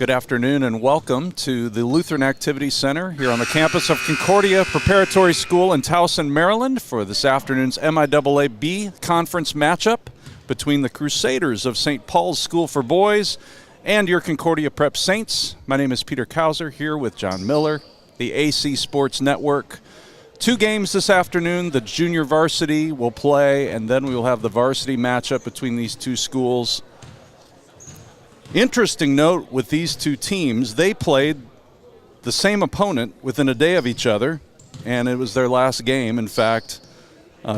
Good afternoon and welcome to the Lutheran Activity Center here on the campus of Concordia Preparatory School in Towson, Maryland for this afternoon's MIAA B conference matchup between the Crusaders of St. Paul's School for Boys and your Concordia Prep Saints. My name is Peter Couser here with John Miller, the AC Sports Network. 2 games this afternoon. The junior varsity will play, and then we will have the varsity matchup between these two schools. Interesting note with these two teams, they played the same opponent within a day of each other, and it was their last game. In fact,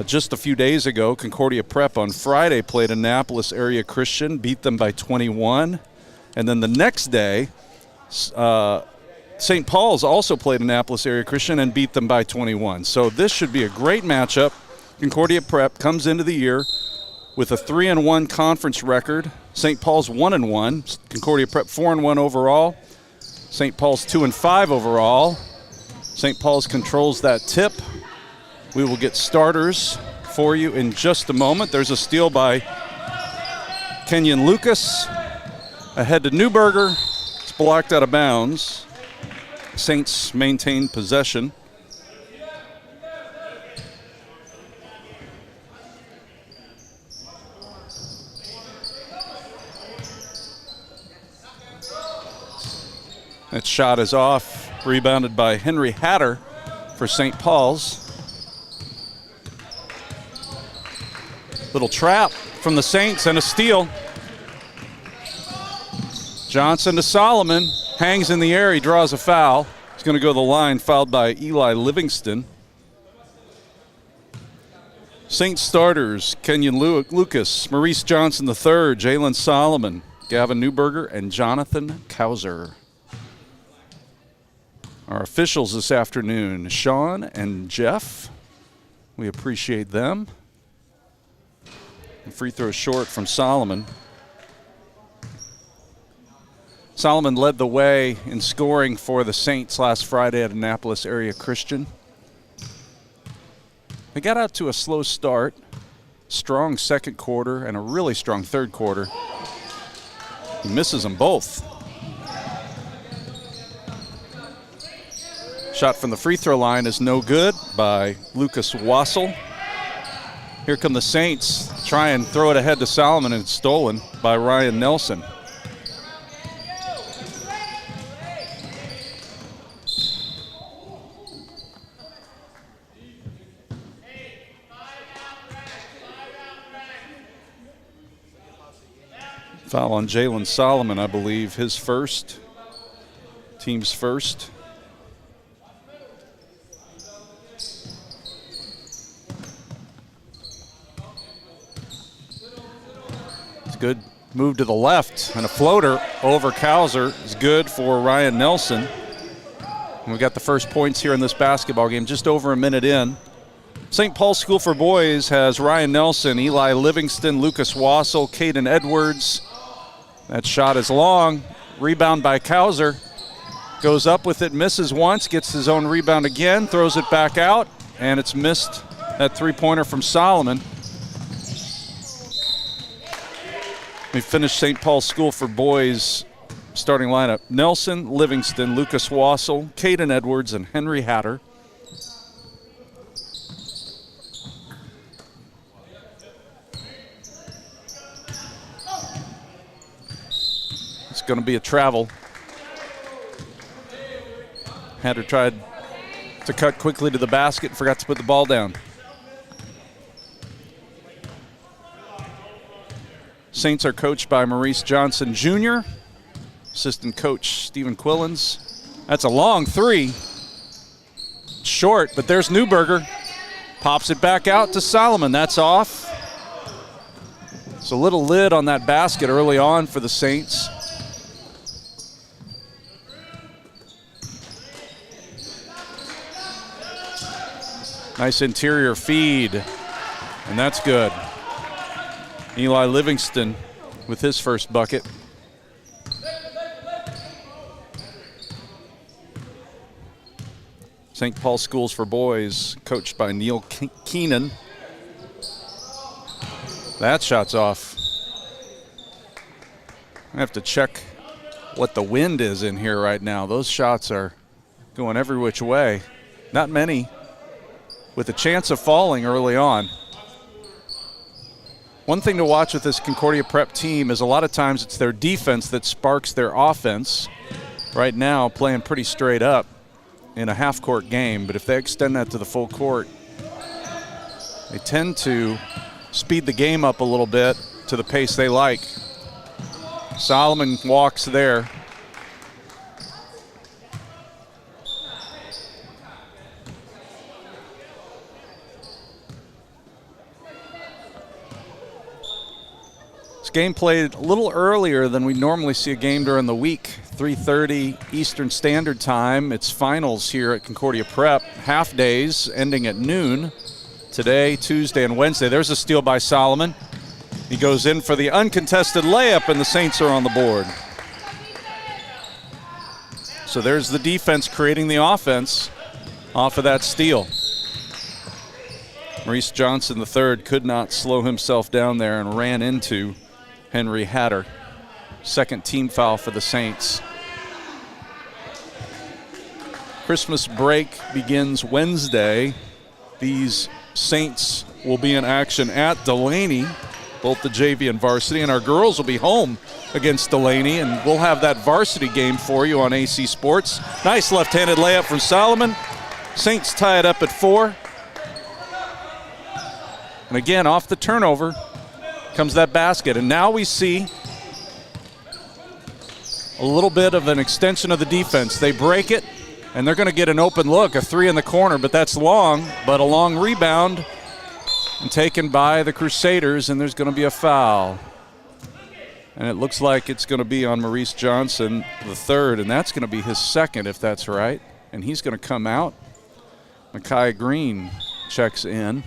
just a few days ago, Concordia Prep on Friday played Annapolis Area Christian, beat them by 21. And then the next day, St. Paul's also played Annapolis Area Christian and beat them by 21. So this should be a great matchup. Concordia Prep comes into the year with a 3-1 conference record. St. Paul's 1-1. Concordia Prep 4-1 overall. St. Paul's 2-5 overall. St. Paul's controls that tip. We will get starters for you in just a moment. There's a steal by Kenyon Lucas. Ahead to Newberger. It's blocked out of bounds. Saints maintain possession. That shot is off, rebounded by Henry Hatter for St. Paul's. Little trap from the Saints and a steal. Johnson to Solomon, hangs in the air, he draws a foul. He's going to go to the line, fouled by Eli Livingston. Saints starters, Kenyon Lucas, Maurice Johnson III, Jalen Solomon, Gavin Newberger, and Jonathan Couser. Our officials this afternoon, Sean and Jeff. We appreciate them. Free throw short from Solomon. Solomon led the way in scoring for the Saints last Friday at Annapolis Area Christian. They got out to a slow start, strong second quarter, and a really strong third quarter. He misses them both. Shot from the free throw line is no good by Lucas Wassel. Here come the Saints, try and throw it ahead to Solomon, and it's stolen by Ryan Nelson. Foul on Jalen Solomon, I believe, his first, team's first. Good move to the left, and a floater over Couser is good for Ryan Nelson. And we got the first points here in this basketball game, just over a minute in. St. Paul's School for Boys has Ryan Nelson, Eli Livingston, Lucas Wassel, Caden Edwards. That shot is long. Rebound by Couser. Goes up with it, misses once, gets his own rebound again, throws it back out, and it's missed. That three-pointer from Solomon. We finished St. Paul's School for Boys starting lineup. Nelson, Livingston, Lucas Wassel, Caden Edwards, and Henry Hatter. It's going to be a travel. Hatter tried to cut quickly to the basket, forgot to put the ball down. Saints are coached by Maurice Johnson Jr., assistant coach Stephen Quillens. That's a long three. Short, but there's Newberger. Pops it back out to Solomon. That's off. It's a little lid on that basket early on for the Saints. Nice interior feed, and that's good. Eli Livingston with his first bucket. St. Paul Schools for Boys, coached by Neil Keenan. That shot's off. I have to check what the wind is in here right now. Those shots are going every which way. Not many with a chance of falling early on. One thing to watch with this Concordia Prep team is a lot of times it's their defense that sparks their offense. Right now, playing pretty straight up in a half-court game, but if they extend that to the full court, they tend to speed the game up a little bit to the pace they like. Solomon walks there. This game played a little earlier than we normally see a game during the week. 3:30 Eastern Standard Time. It's finals here at Concordia Prep. Half days ending at noon. Today, Tuesday, and Wednesday. There's a steal by Solomon. He goes in for the uncontested layup, and the Saints are on the board. So there's the defense creating the offense off of that steal. Maurice Johnson III could not slow himself down there and ran into Henry Hatter. Second team foul for the Saints. Christmas break begins Wednesday. These Saints will be in action at Delaney, both the JV and varsity, and our girls will be home against Delaney, and we'll have that varsity game for you on AC Sports. Nice left-handed layup from Solomon. Saints tie it up at 4. And again, off the turnover comes that basket, and now we see a little bit of an extension of the defense. They break it, and they're going to get an open look, a 3 in the corner, but that's long, but a long rebound and taken by the Crusaders, and there's going to be a foul. And it looks like it's going to be on Maurice Johnson III, and that's going to be his second if that's right. And he's going to come out. Mekhi Green checks in.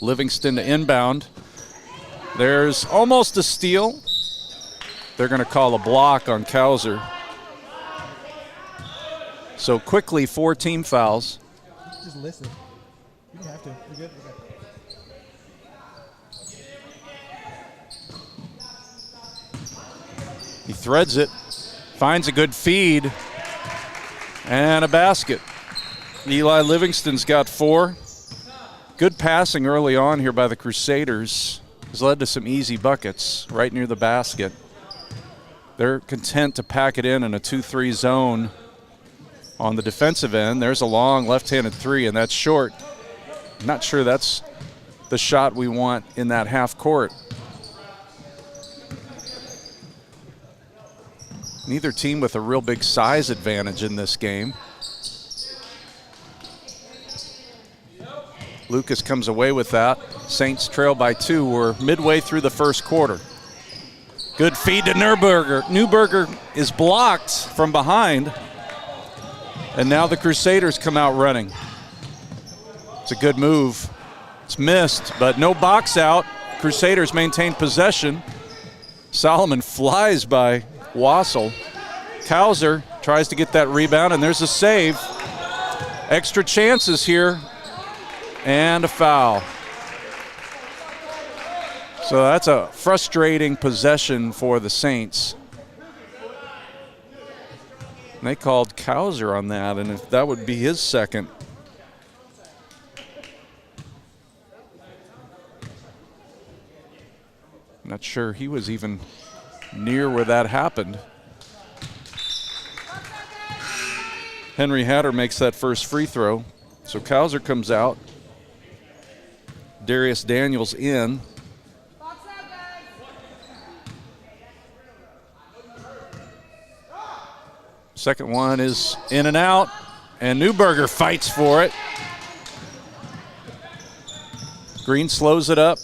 Livingston to inbound. There's almost a steal. They're going to call a block on Couser. So quickly, 4 team fouls. Just listen. You don't have to. You're good. He threads it, finds a good feed, and a basket. Eli Livingston's got 4. Good passing early on here by the Crusaders has led to some easy buckets right near the basket. They're content to pack it in a 2-3 zone on the defensive end. There's a long left-handed 3, and that's short. I'm not sure that's the shot we want in that half court. Neither team with a real big size advantage in this game. Lucas comes away with that. Saints trail by 2. We're midway through the first quarter. Good feed to Neuberger. Neuberger is blocked from behind. And now the Crusaders come out running. It's a good move. It's missed, but no box out. Crusaders maintain possession. Solomon flies by Wassel. Couser tries to get that rebound, and there's a save. Extra chances here, and a foul. So that's a frustrating possession for the Saints. And they called Couser on that, and if that would be his second. Not sure he was even near where that happened. Henry Hatter makes that first free throw. So Couser comes out. Darius Daniels in. Second one is in and out, and Neuberger fights for it. Green slows it up.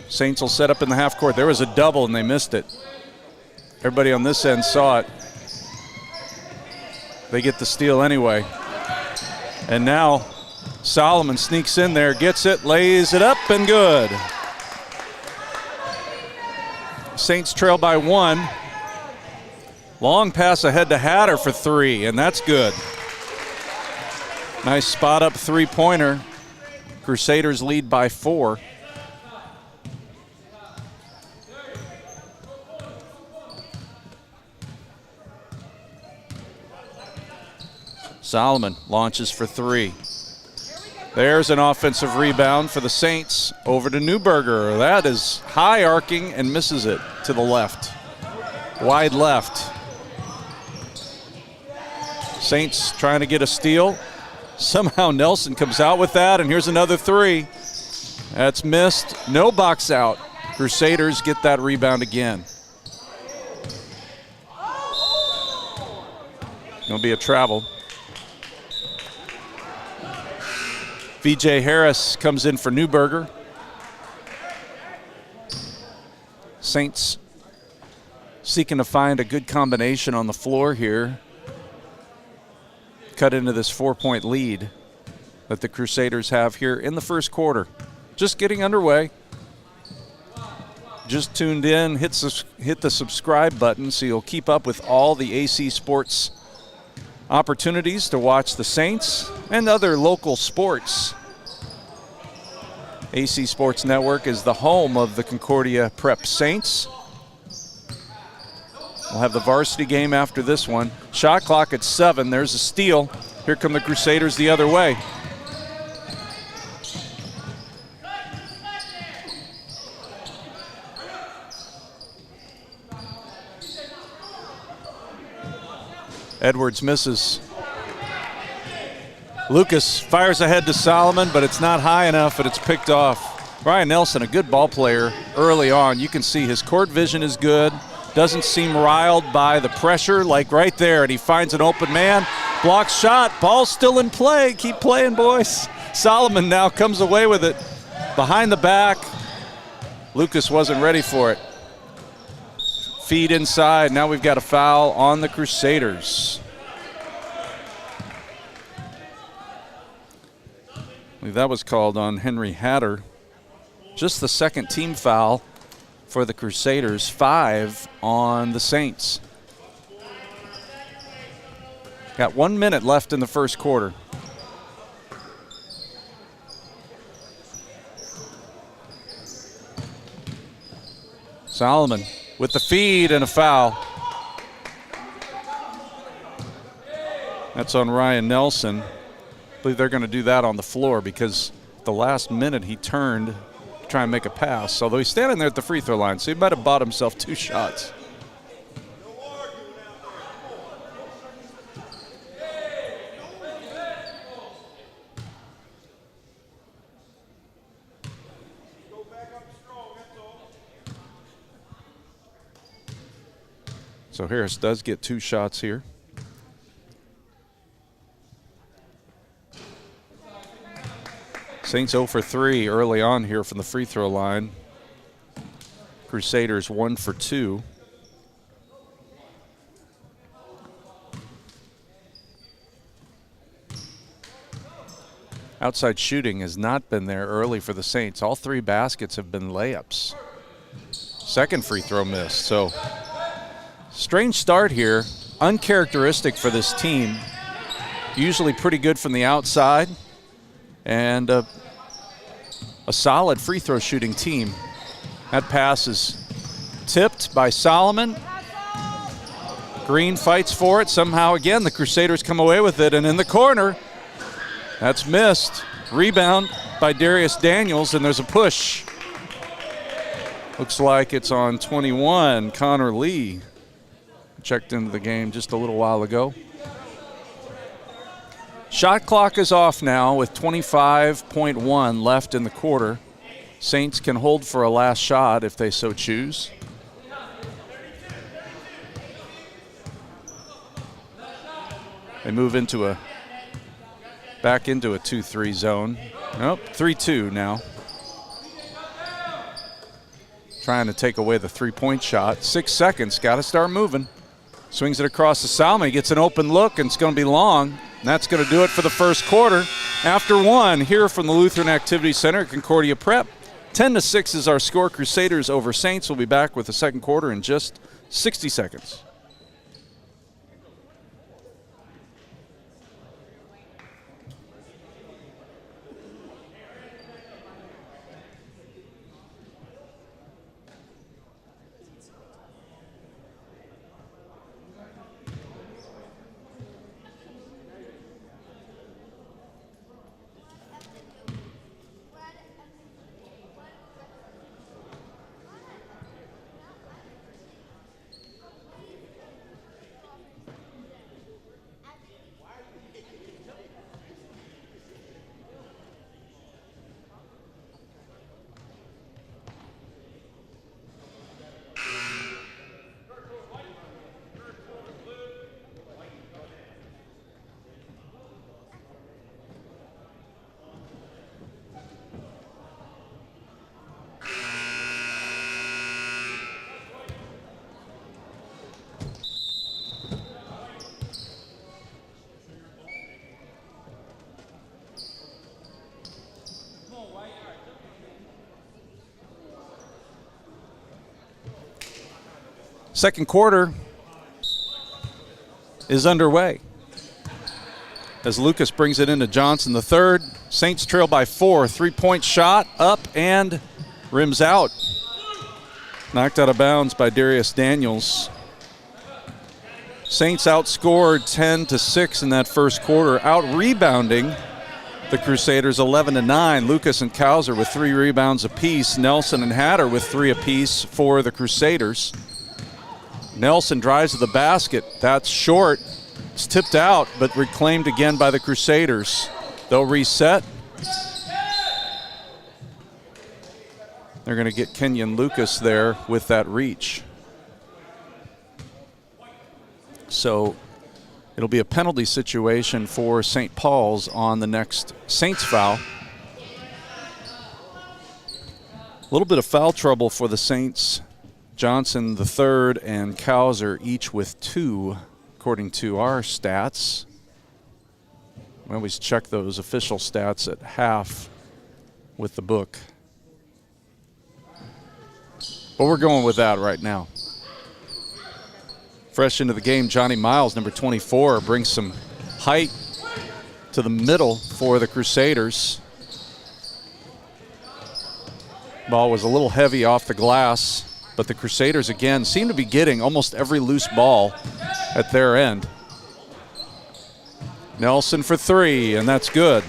Saints will set up in the half court. There was a double, and they missed it. Everybody on this end saw it. They get the steal anyway. And now Solomon sneaks in there, gets it, lays it up, and good. Saints trail by 1. Long pass ahead to Hatter for 3, and that's good. Nice spot up three-pointer. Crusaders lead by 4. Solomon launches for three. There's an offensive rebound for the Saints over to Newberger. That is high arcing and misses it to the left. Wide left. Saints trying to get a steal. Somehow Nelson comes out with that, and here's another three. That's missed. No box out. Crusaders get that rebound again. It'll be a travel. VJ Harris comes in for Newberger. Saints seeking to find a good combination on the floor here. Cut into this 4-point lead that the Crusaders have here in the first quarter. Just getting underway. Just tuned in, hit the subscribe button so you'll keep up with all the AC Sports opportunities to watch the Saints and other local sports. AC Sports Network is the home of the Concordia Prep Saints. We'll have the varsity game after this one. Shot clock at 7. There's a steal. Here come the Crusaders the other way. Edwards misses. Lucas fires ahead to Solomon, but it's not high enough, and it's picked off. Ryan Nelson, a good ball player early on. You can see his court vision is good. Doesn't seem riled by the pressure, like right there, and he finds an open man. Blocks shot. Ball's still in play. Keep playing, boys. Solomon now comes away with it. Behind the back. Lucas wasn't ready for it. Feed inside. Now we've got a foul on the Crusaders. I believe that was called on Henry Hatter. Just the second team foul for the Crusaders, 5 on the Saints. Got 1 minute left in the first quarter. Solomon with the feed and a foul. That's on Ryan Nelson. I believe they're going to do that on the floor because the last minute he turned to try and make a pass. Although he's standing there at the free throw line, so he might have bought himself 2 shots. So Harris does get 2 shots here. Saints 0 for 3 early on here from the free throw line. Crusaders 1 for 2. Outside shooting has not been there early for the Saints. All 3 baskets have been layups. Second free throw missed. So strange start here. Uncharacteristic for this team. Usually pretty good from the outside. And a solid free throw shooting team. That pass is tipped by Solomon. Green fights for it. Somehow again the Crusaders come away with it, and in the corner, that's missed. Rebound by Darius Daniels, and there's a push. Looks like it's on 21, Connor Lee. Checked into the game just a little while ago. Shot clock is off now with 25.1 left in the quarter. Saints can hold for a last shot if they so choose. They move back into a 2-3 zone. Nope, 3-2 now. Trying to take away the 3-point shot. 6 seconds, got to start moving. Swings it across to Solomon. He gets an open look, and it's going to be long. And that's going to do it for the first quarter. After 1, here from the Lutheran Activity Center at Concordia Prep. 10-6 is our score. Crusaders over Saints. We'll be back with the second quarter in just 60 seconds. Second quarter is underway as Lucas brings it into Johnson the third. Saints trail by 4. 3-point shot up and rims out. Knocked out of bounds by Darius Daniels. Saints outscored 10-6 in that first quarter, out-rebounding the Crusaders 11-9. Lucas and Couser with 3 rebounds apiece. Nelson and Hatter with 3 apiece for the Crusaders. Nelson drives to the basket. That's short. It's tipped out, but reclaimed again by the Crusaders. They'll reset. They're going to get Kenyon Lucas there with that reach. So it'll be a penalty situation for St. Paul's on the next Saints foul. A little bit of foul trouble for the Saints. Johnson the third and Couser each with 2, according to our stats. We always check those official stats at half with the book. But we're going with that right now. Fresh into the game, Johnny Miles, number 24, brings some height to the middle for the Crusaders. Ball was a little heavy off the glass, but the Crusaders, again, seem to be getting almost every loose ball at their end. Nelson for 3, and that's good.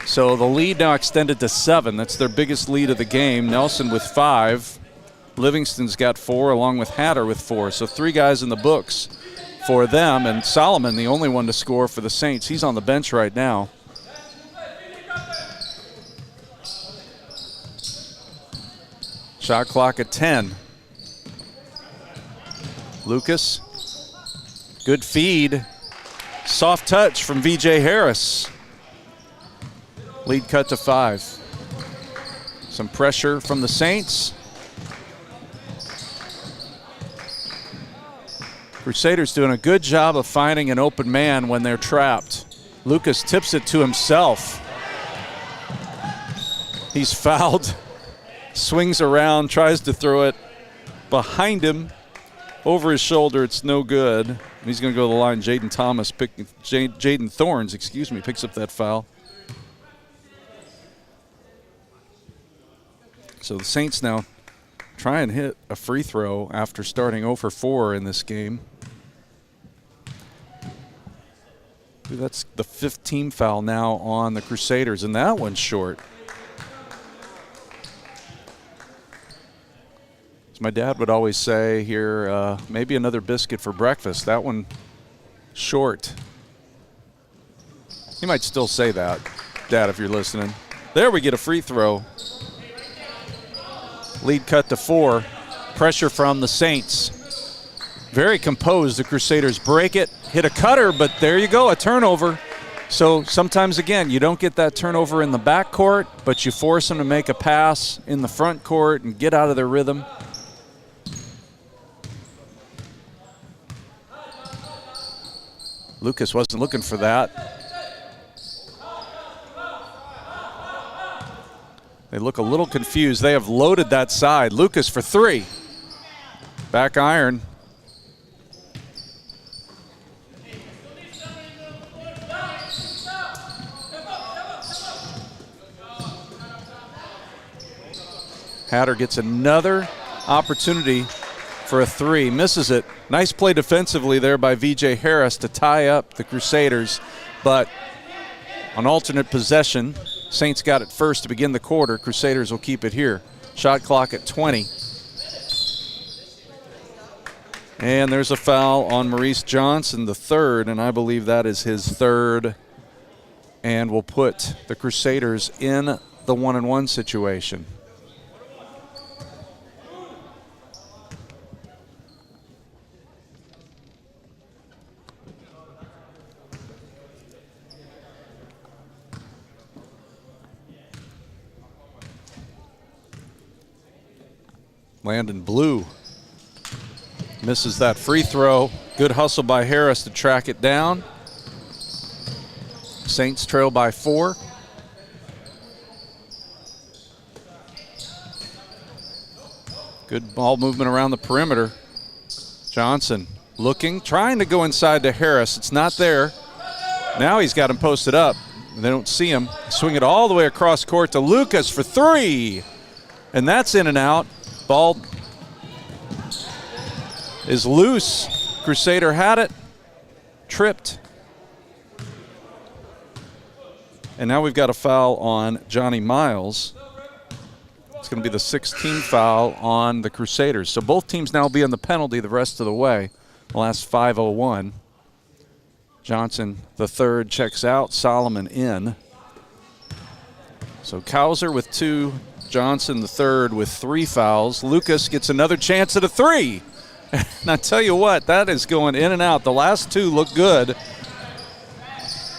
So the lead now extended to 7. That's their biggest lead of the game. Nelson with 5. Livingston's got 4, along with Hatter with 4. So 3 guys in the books for them, and Solomon, the only one to score for the Saints. He's on the bench right now. Shot clock at 10. Lucas, good feed. Soft touch from VJ Harris. Lead cut to 5. Some pressure from the Saints. Crusaders doing a good job of finding an open man when they're trapped. Lucas tips it to himself. He's fouled. Swings around, tries to throw it behind him, over his shoulder. It's no good. He's going to go to the line. Jaden Thorns, picks up that foul. So the Saints now try and hit a free throw after starting 0 for 4 in this game. That's the 5th team foul now on the Crusaders, and that one's short. As my dad would always say here, maybe another biscuit for breakfast. That one short. He might still say that, Dad, if you're listening. There we get a free throw. Lead cut to 4. Pressure from the Saints. Very composed. The Crusaders break it, hit a cutter, but there you go, a turnover. So sometimes, again, you don't get that turnover in the backcourt, but you force them to make a pass in the front court and get out of their rhythm. Lucas wasn't looking for that. They look a little confused. They have loaded that side. Lucas for 3. Back iron. Hatter gets another opportunity for a 3. Misses it. Nice play defensively there by VJ Harris to tie up the Crusaders. But on alternate possession, Saints got it first to begin the quarter. Crusaders will keep it here. Shot clock at 20. And there's a foul on Maurice Johnson, the 3rd, and I believe that is his 3rd. And will put the Crusaders in the 1-and-1 situation. Landon Blue misses that free throw. Good hustle by Harris to track it down. Saints trail by 4. Good ball movement around the perimeter. Johnson looking, trying to go inside to Harris. It's not there. Now he's got him posted up. They don't see him. Swing it all the way across court to Lucas for three. And that's in and out. Ball is loose. Crusader had it. Tripped. And now we've got a foul on Johnny Miles. It's going to be the 16th foul on the Crusaders. So both teams now will be on the penalty the rest of the way. The last 5:01. Johnson, the third, checks out. Solomon in. So Couser with 2. Johnson, the third, with 3 fouls. Lucas gets another chance at a 3. And I tell you what, that is going in and out. The last 2 look good.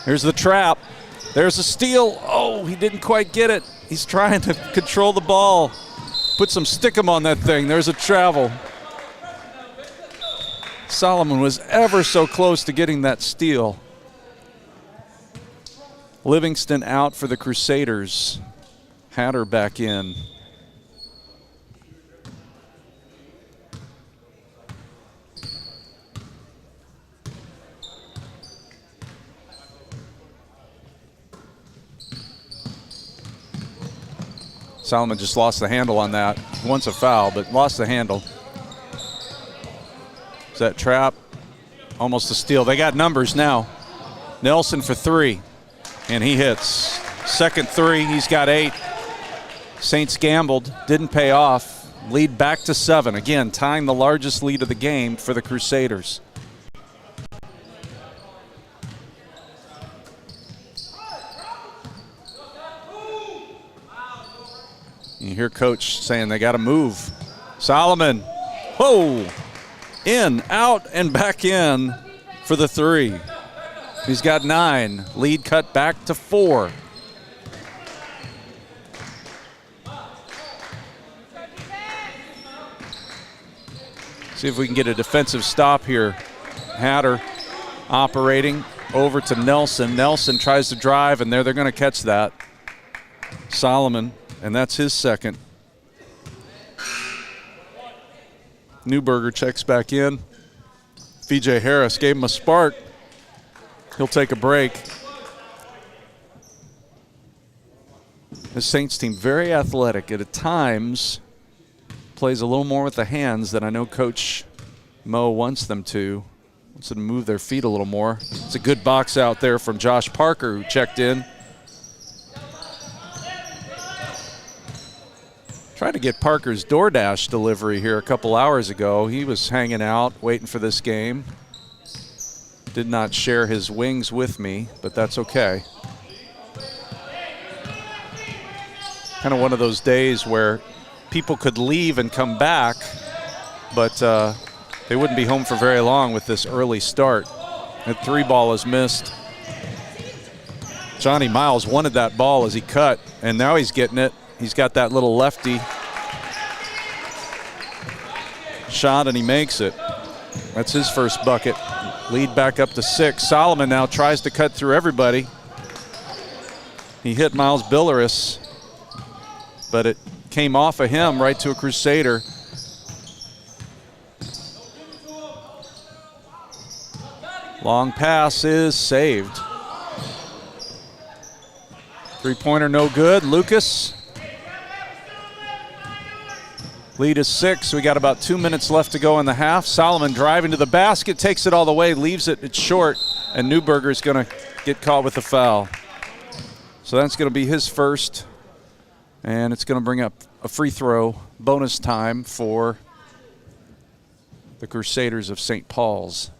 Here's the trap. There's a steal. Oh, he didn't quite get it. He's trying to control the ball. Put some stickum on that thing. There's a travel. Solomon was ever so close to getting that steal. Livingston out for the Crusaders. Hatter back in. Solomon just lost the handle on that. Wants a foul, but lost the handle. Is that trap? Almost a steal. They got numbers now. Nelson for 3, and he hits. Second 3, he's got 8. Saints gambled, didn't pay off. Lead back to 7. Again, tying the largest lead of the game for the Crusaders. You hear Coach saying they got to move. Solomon, whoa, in, out, and back in for the 3. He's got 9. Lead cut back to 4. See if we can get a defensive stop here. Hatter operating over to Nelson. Nelson tries to drive, and they're going to catch that. Solomon. And that's his second. Newberger checks back in. VJ Harris gave him a spark. He'll take a break. The Saints team very athletic. At times plays a little more with the hands than I know Coach Mo wants them to. Wants them to move their feet a little more. It's a good box out there from Josh Parker, who checked in. Tried to get Parker's DoorDash delivery here a couple hours ago. He was hanging out, waiting for this game. Did not share his wings with me, but that's okay. Kind of one of those days where people could leave and come back, but they wouldn't be home for very long with this early start. That 3 ball is missed. Johnny Miles wanted that ball as he cut, and now he's getting it. He's got that little lefty shot, and he makes it. That's his first bucket. Lead back up to 6. Solomon now tries to cut through everybody. He hit Miles Billeris, but it came off of him right to a Crusader. Long pass is saved. 3-pointer no good. Lucas. Lead is 6. We got about 2 minutes left to go in the half. Solomon driving to the basket, takes it all the way, leaves it. It's short, and Newberger is going to get caught with a foul. So that's going to be his first, and it's going to bring up a free throw bonus time for the Crusaders of St. Paul's.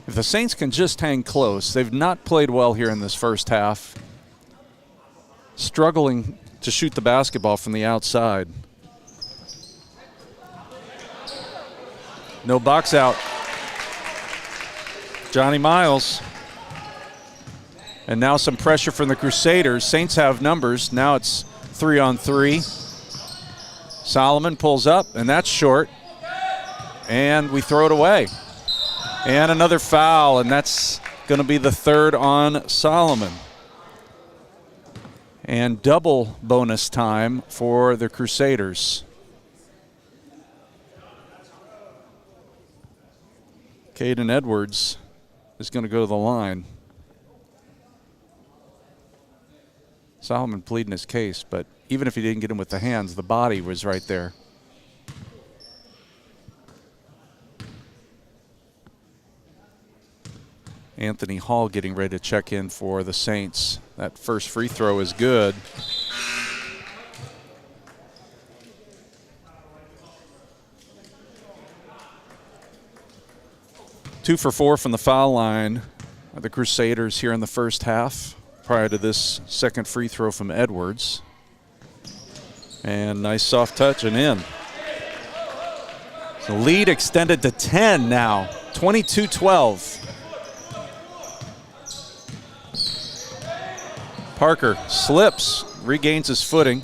If the Saints can just hang close, they've not played well here in this first half. Struggling to shoot the basketball from the outside. No box out. Johnny Miles. And now some pressure from the Crusaders. Saints have numbers. Now it's 3-on-3. Solomon pulls up, and that's short. And we throw it away. And another foul, and that's going to be the third on Solomon. And double bonus time for the Crusaders. Caden Edwards is going to go to the line. Solomon pleading his case, but even if he didn't get him with the hands, the body was right there. Anthony Hall getting ready to check in for the Saints. That first free throw is good. Two for four from the foul line are the Crusaders here in the first half prior to this second free throw from Edwards. And nice soft touch and in. The lead extended to 10 now, 22-12. Parker slips, regains his footing.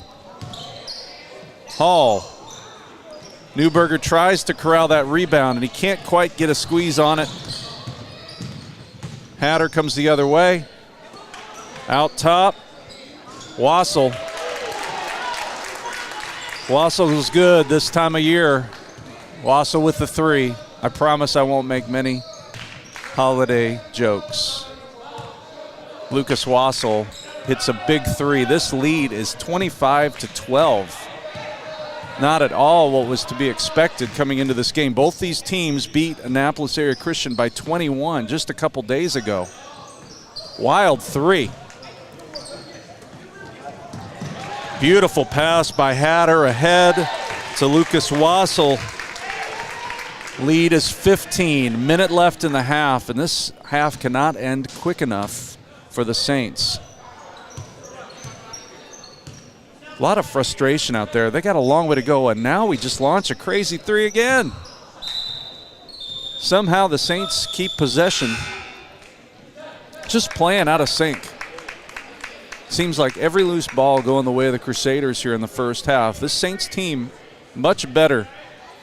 Hall. Newberger tries to corral that rebound, and he can't quite get a squeeze on it. Hatter comes the other way. Out top. Wassel. Wassel is good this time of year. Wassel with the three. I promise I won't make many holiday jokes. Lucas Wassel hits a big three. This lead is 25-12. Not at all what was to be expected coming into this game. Both these teams beat Annapolis Area Christian by 21 just a couple days ago. Wild three. Beautiful pass by Hatter ahead to Lucas Wassel. Lead is 15. Minute left in the half, and this half cannot end quick enough for the Saints. A lot of frustration out there. They got a long way to go, and now we just launch a crazy three again. Somehow the Saints keep possession, just playing out of sync. Seems like every loose ball going the way of the Crusaders here in the first half. This Saints team much better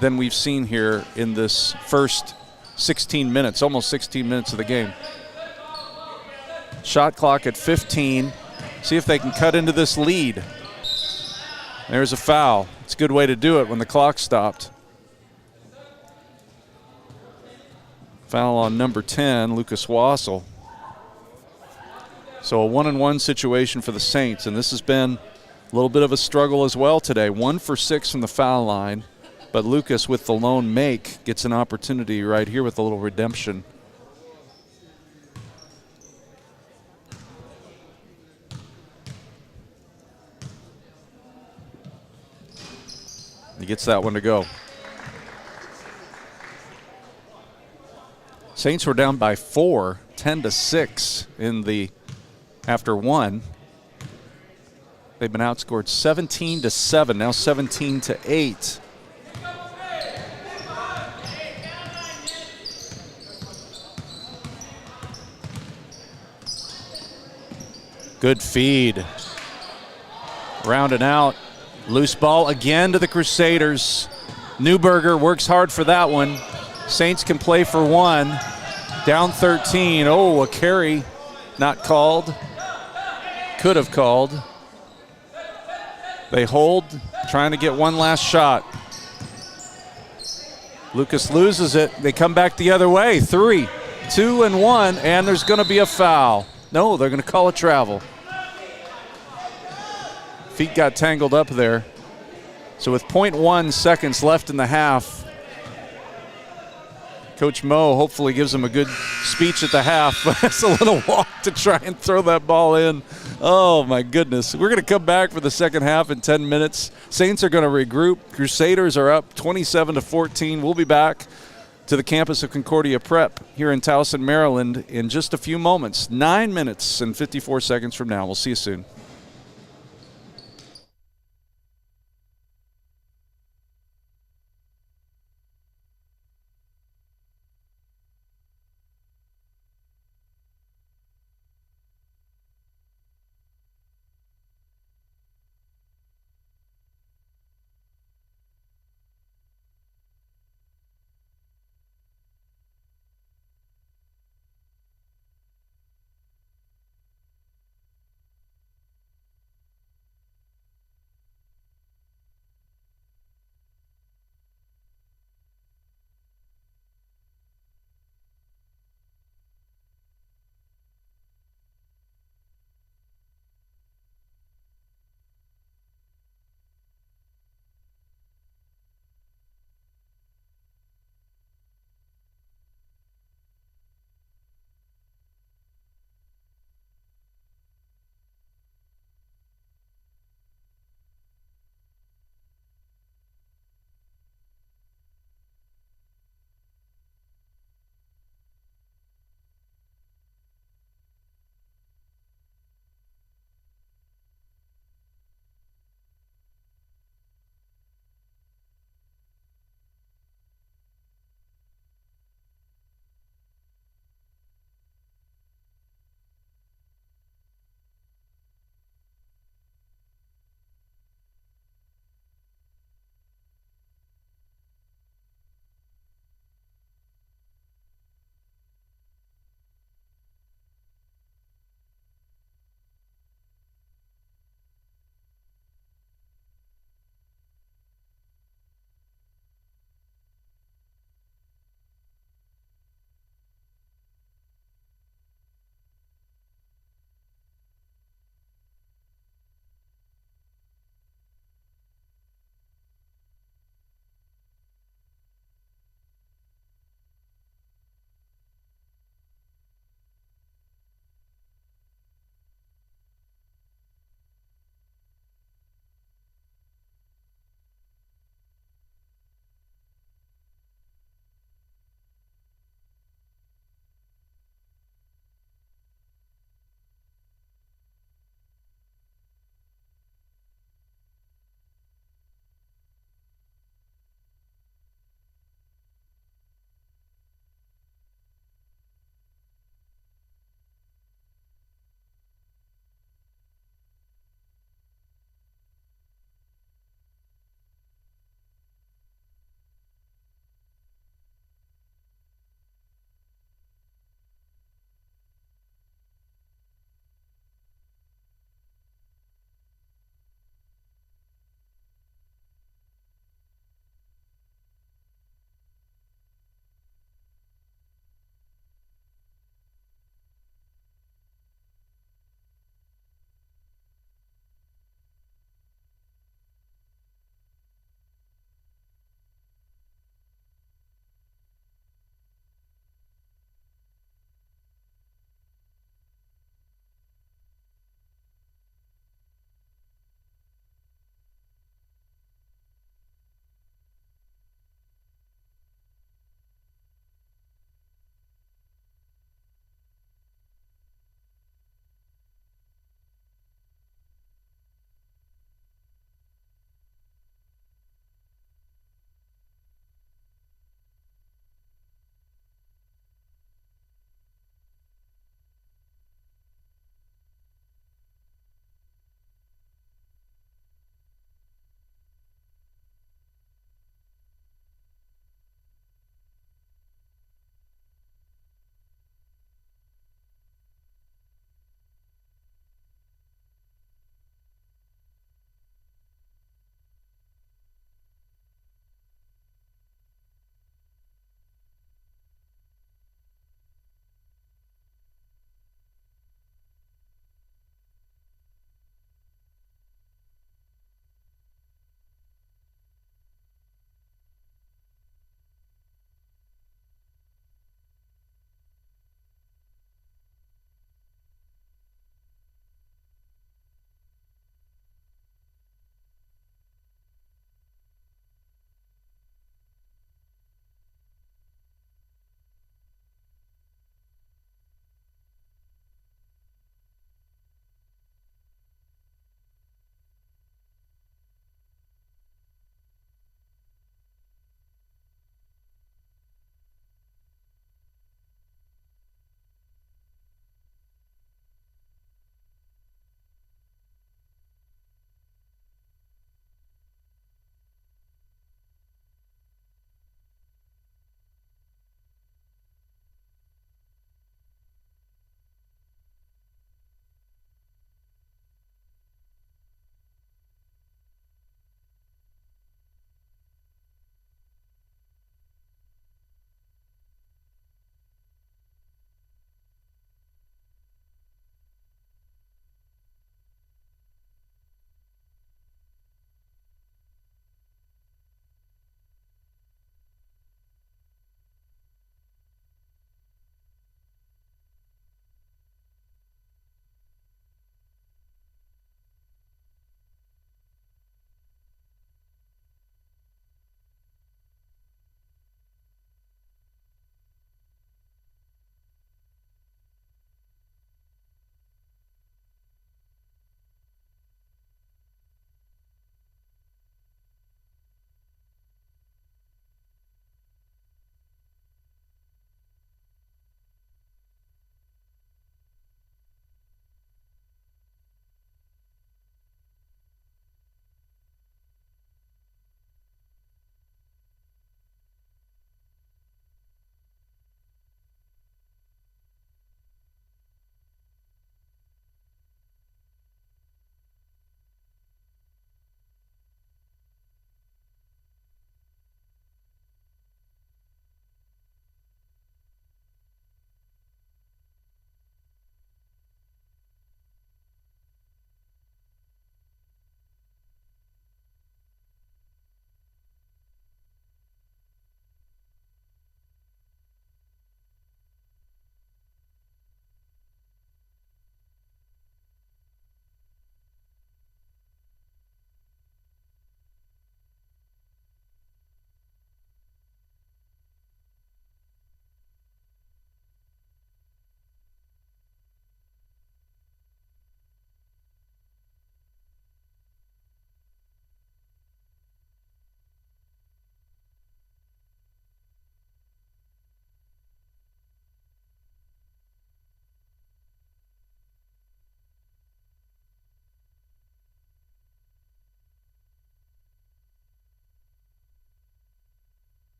than we've seen here in this first 16 minutes, almost 16 minutes of the game. Shot clock at 15. See if they can cut into this lead. There's a foul. It's a good way to do it when the clock stopped. Foul on number 10, Lucas Wassel. So a 1-on-1 situation for the Saints, and this has been a little bit of a struggle as well today. 1 for 6 from the foul line, but Lucas with the lone make gets an opportunity right here with a little redemption. He gets that one to go. Saints were down by 4, 10-6 in the after one. They've been outscored 17-7, now 17-8. Good feed. Rounding out. Loose ball again to the Crusaders. Newberger works hard for that one. Saints can play for one. Down 13. Oh, a carry not called. Could have called. They hold, trying to get one last shot. Lucas loses it. They come back the other way. 3, 2, and 1, and there's going to be a foul. No, they're going to call a travel. Feet got tangled up there. So with 0.1 seconds left in the half, Coach Mo hopefully gives him a good speech at the half. It's a little walk to try and throw that ball in. Oh, my goodness. We're going to come back for the second half in 10 minutes. Saints are going to regroup. Crusaders are up 27-14. We'll be back to the campus of Concordia Prep here in Towson, Maryland in just a few moments. 9 minutes and 54 seconds from now. We'll see you soon.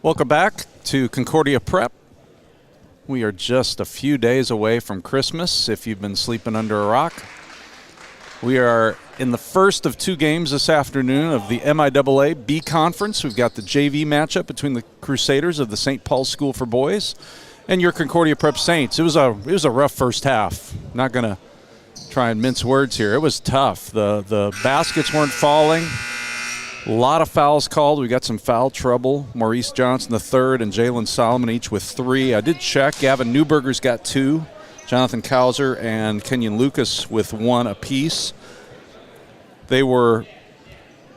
Welcome back to Concordia Prep. We are just a few days away from Christmas if you've been sleeping under a rock. We are in the first of 2 games this afternoon of the MIAA B Conference. We've got the JV matchup between the Crusaders of the St. Paul's School for Boys and your Concordia Prep Saints. It was a rough first half. Not going to try and mince words here. It was tough. The baskets weren't falling. A lot of fouls called. We got some foul trouble. Maurice Johnson III and Jalen Solomon each with 3. I did check. Gavin Newberger's got 2. Jonathan Couser and Kenyon Lucas with 1 apiece. They were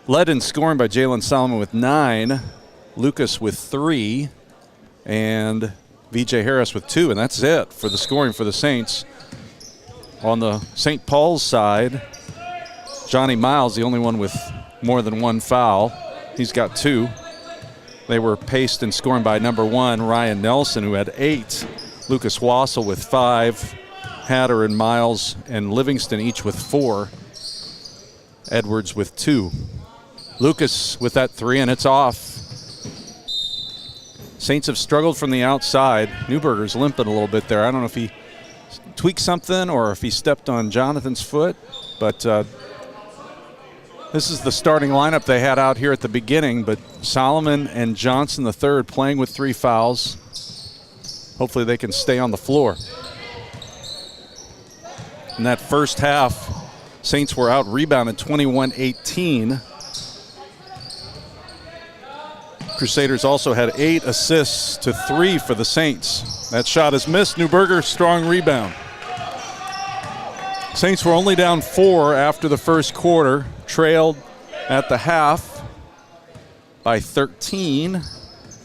led in scoring by Jalen Solomon with 9, Lucas with 3, and VJ Harris with 2, and that's it for the scoring for the Saints. On the St. Paul's side, Johnny Miles, the only one with more than 1 foul. He's got 2. They were paced in scoring by number 1, Ryan Nelson, who had 8. Lucas Wassel with 5. Hatter and Miles and Livingston each with 4. Edwards with 2. Lucas with that 3, and it's off. Saints have struggled from the outside. Newberger's limping a little bit there. I don't know if he tweaked something or if he stepped on Jonathan's foot, but this is the starting lineup they had out here at the beginning, but Solomon and Johnson III playing with 3 fouls. Hopefully they can stay on the floor. In that first half, Saints were out rebounded 21-18. Crusaders also had 8 assists to 3 for the Saints. That shot is missed. Newberger, strong rebound. Saints were only down 4 after the first quarter, trailed at the half by 13,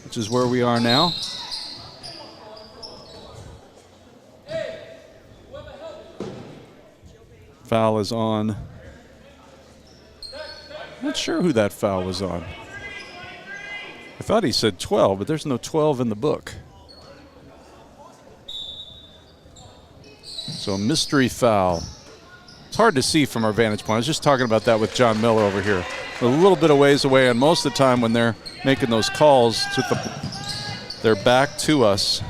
which is where we are now. Foul is on. Not sure who that foul was on. I thought he said 12, but there's no 12 in the book. So a mystery foul. It's hard to see from our vantage point. I was just talking about that with John Miller over here. We're a little bit of ways away, and most of the time when they're making those calls, it's with their back to us.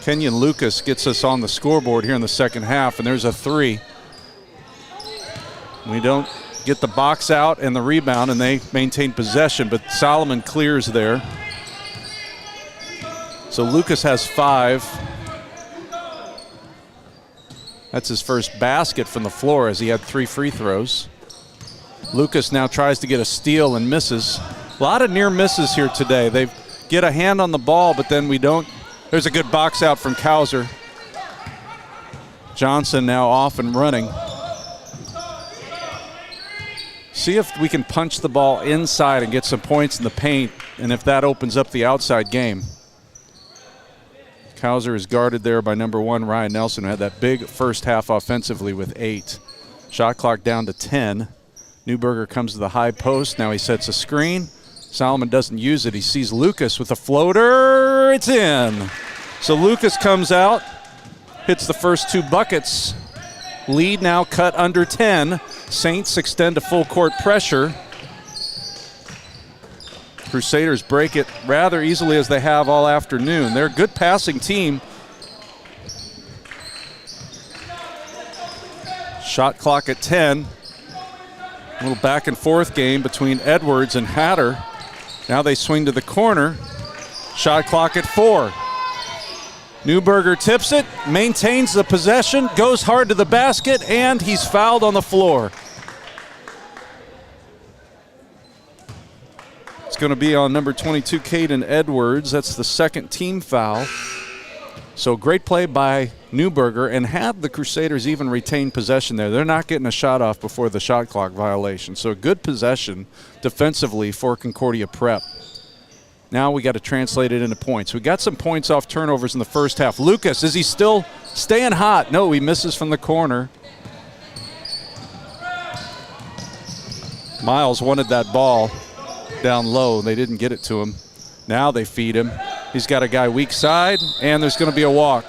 Kenyon Lucas gets us on the scoreboard here in the second half, and there's a 3. We don't get the box out and the rebound, and they maintain possession, but Solomon clears there. So Lucas has 5. That's his first basket from the floor as he had 3 free throws. Lucas now tries to get a steal and misses. A lot of near misses here today. They get a hand on the ball, but then we don't. There's a good box out from Couser. Johnson now off and running. See if we can punch the ball inside and get some points in the paint, and if that opens up the outside game. Couser is guarded there by number 1, Ryan Nelson, who had that big first half offensively with 8. Shot clock down to 10. Newberger comes to the high post. Now he sets a screen. Solomon doesn't use it. He sees Lucas with a floater. It's in. So Lucas comes out, hits the first 2 buckets. Lead now cut under 10. Saints extend to full court pressure. Crusaders break it rather easily as they have all afternoon. They're a good passing team. Shot clock at 10. A little back and forth game between Edwards and Hatter. Now they swing to the corner. Shot clock at 4. Newberger tips it, maintains the possession, goes hard to the basket, and he's fouled on the floor. It's going to be on number 22, Caden Edwards. That's the second team foul. So great play by Newberger, and had the Crusaders even retained possession there, they're not getting a shot off before the shot clock violation. So a good possession defensively for Concordia Prep. Now we got to translate it into points. We got some points off turnovers in the first half. Lucas, is he still staying hot? No, he misses from the corner. Miles wanted that ball down low. They didn't get it to him. Now they feed him. He's got a guy weak side, and there's going to be a walk.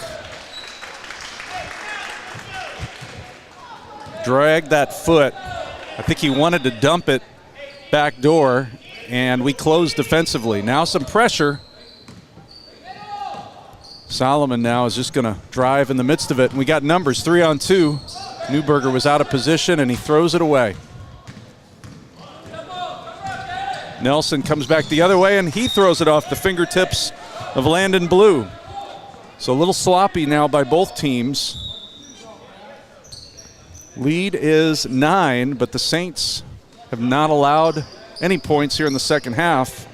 Dragged that foot. I think he wanted to dump it back door, and we closed defensively. Now some pressure. Solomon now is just going to drive in the midst of it. And we got numbers, 3-on-2. Newberger was out of position, and he throws it away. Nelson comes back the other way, and he throws it off the fingertips of Landon Blue. So a little sloppy now by both teams. Lead is 9, but the Saints have not allowed any points here in the second half.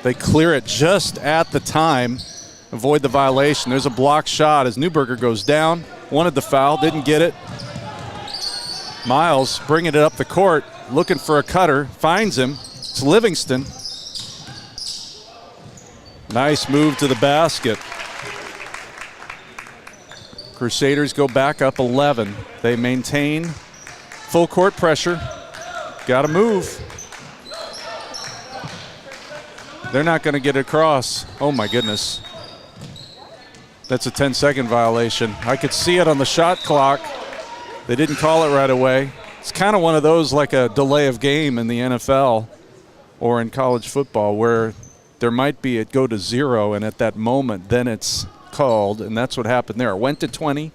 They clear it just at the time, avoid the violation. There's a block shot as Newberger goes down. Wanted the foul, didn't get it. Miles bringing it up the court, looking for a cutter, finds him. It's Livingston. Nice move to the basket. Crusaders go back up 11. They maintain full court pressure. Got to move. They're not going to get across. Oh my goodness. That's a 10-second violation. I could see it on the shot clock. They didn't call it right away. It's kind of one of those like a delay of game in the NFL or in college football where there might be it go to 0, and at that moment then it's called, and that's what happened there. It went to 20.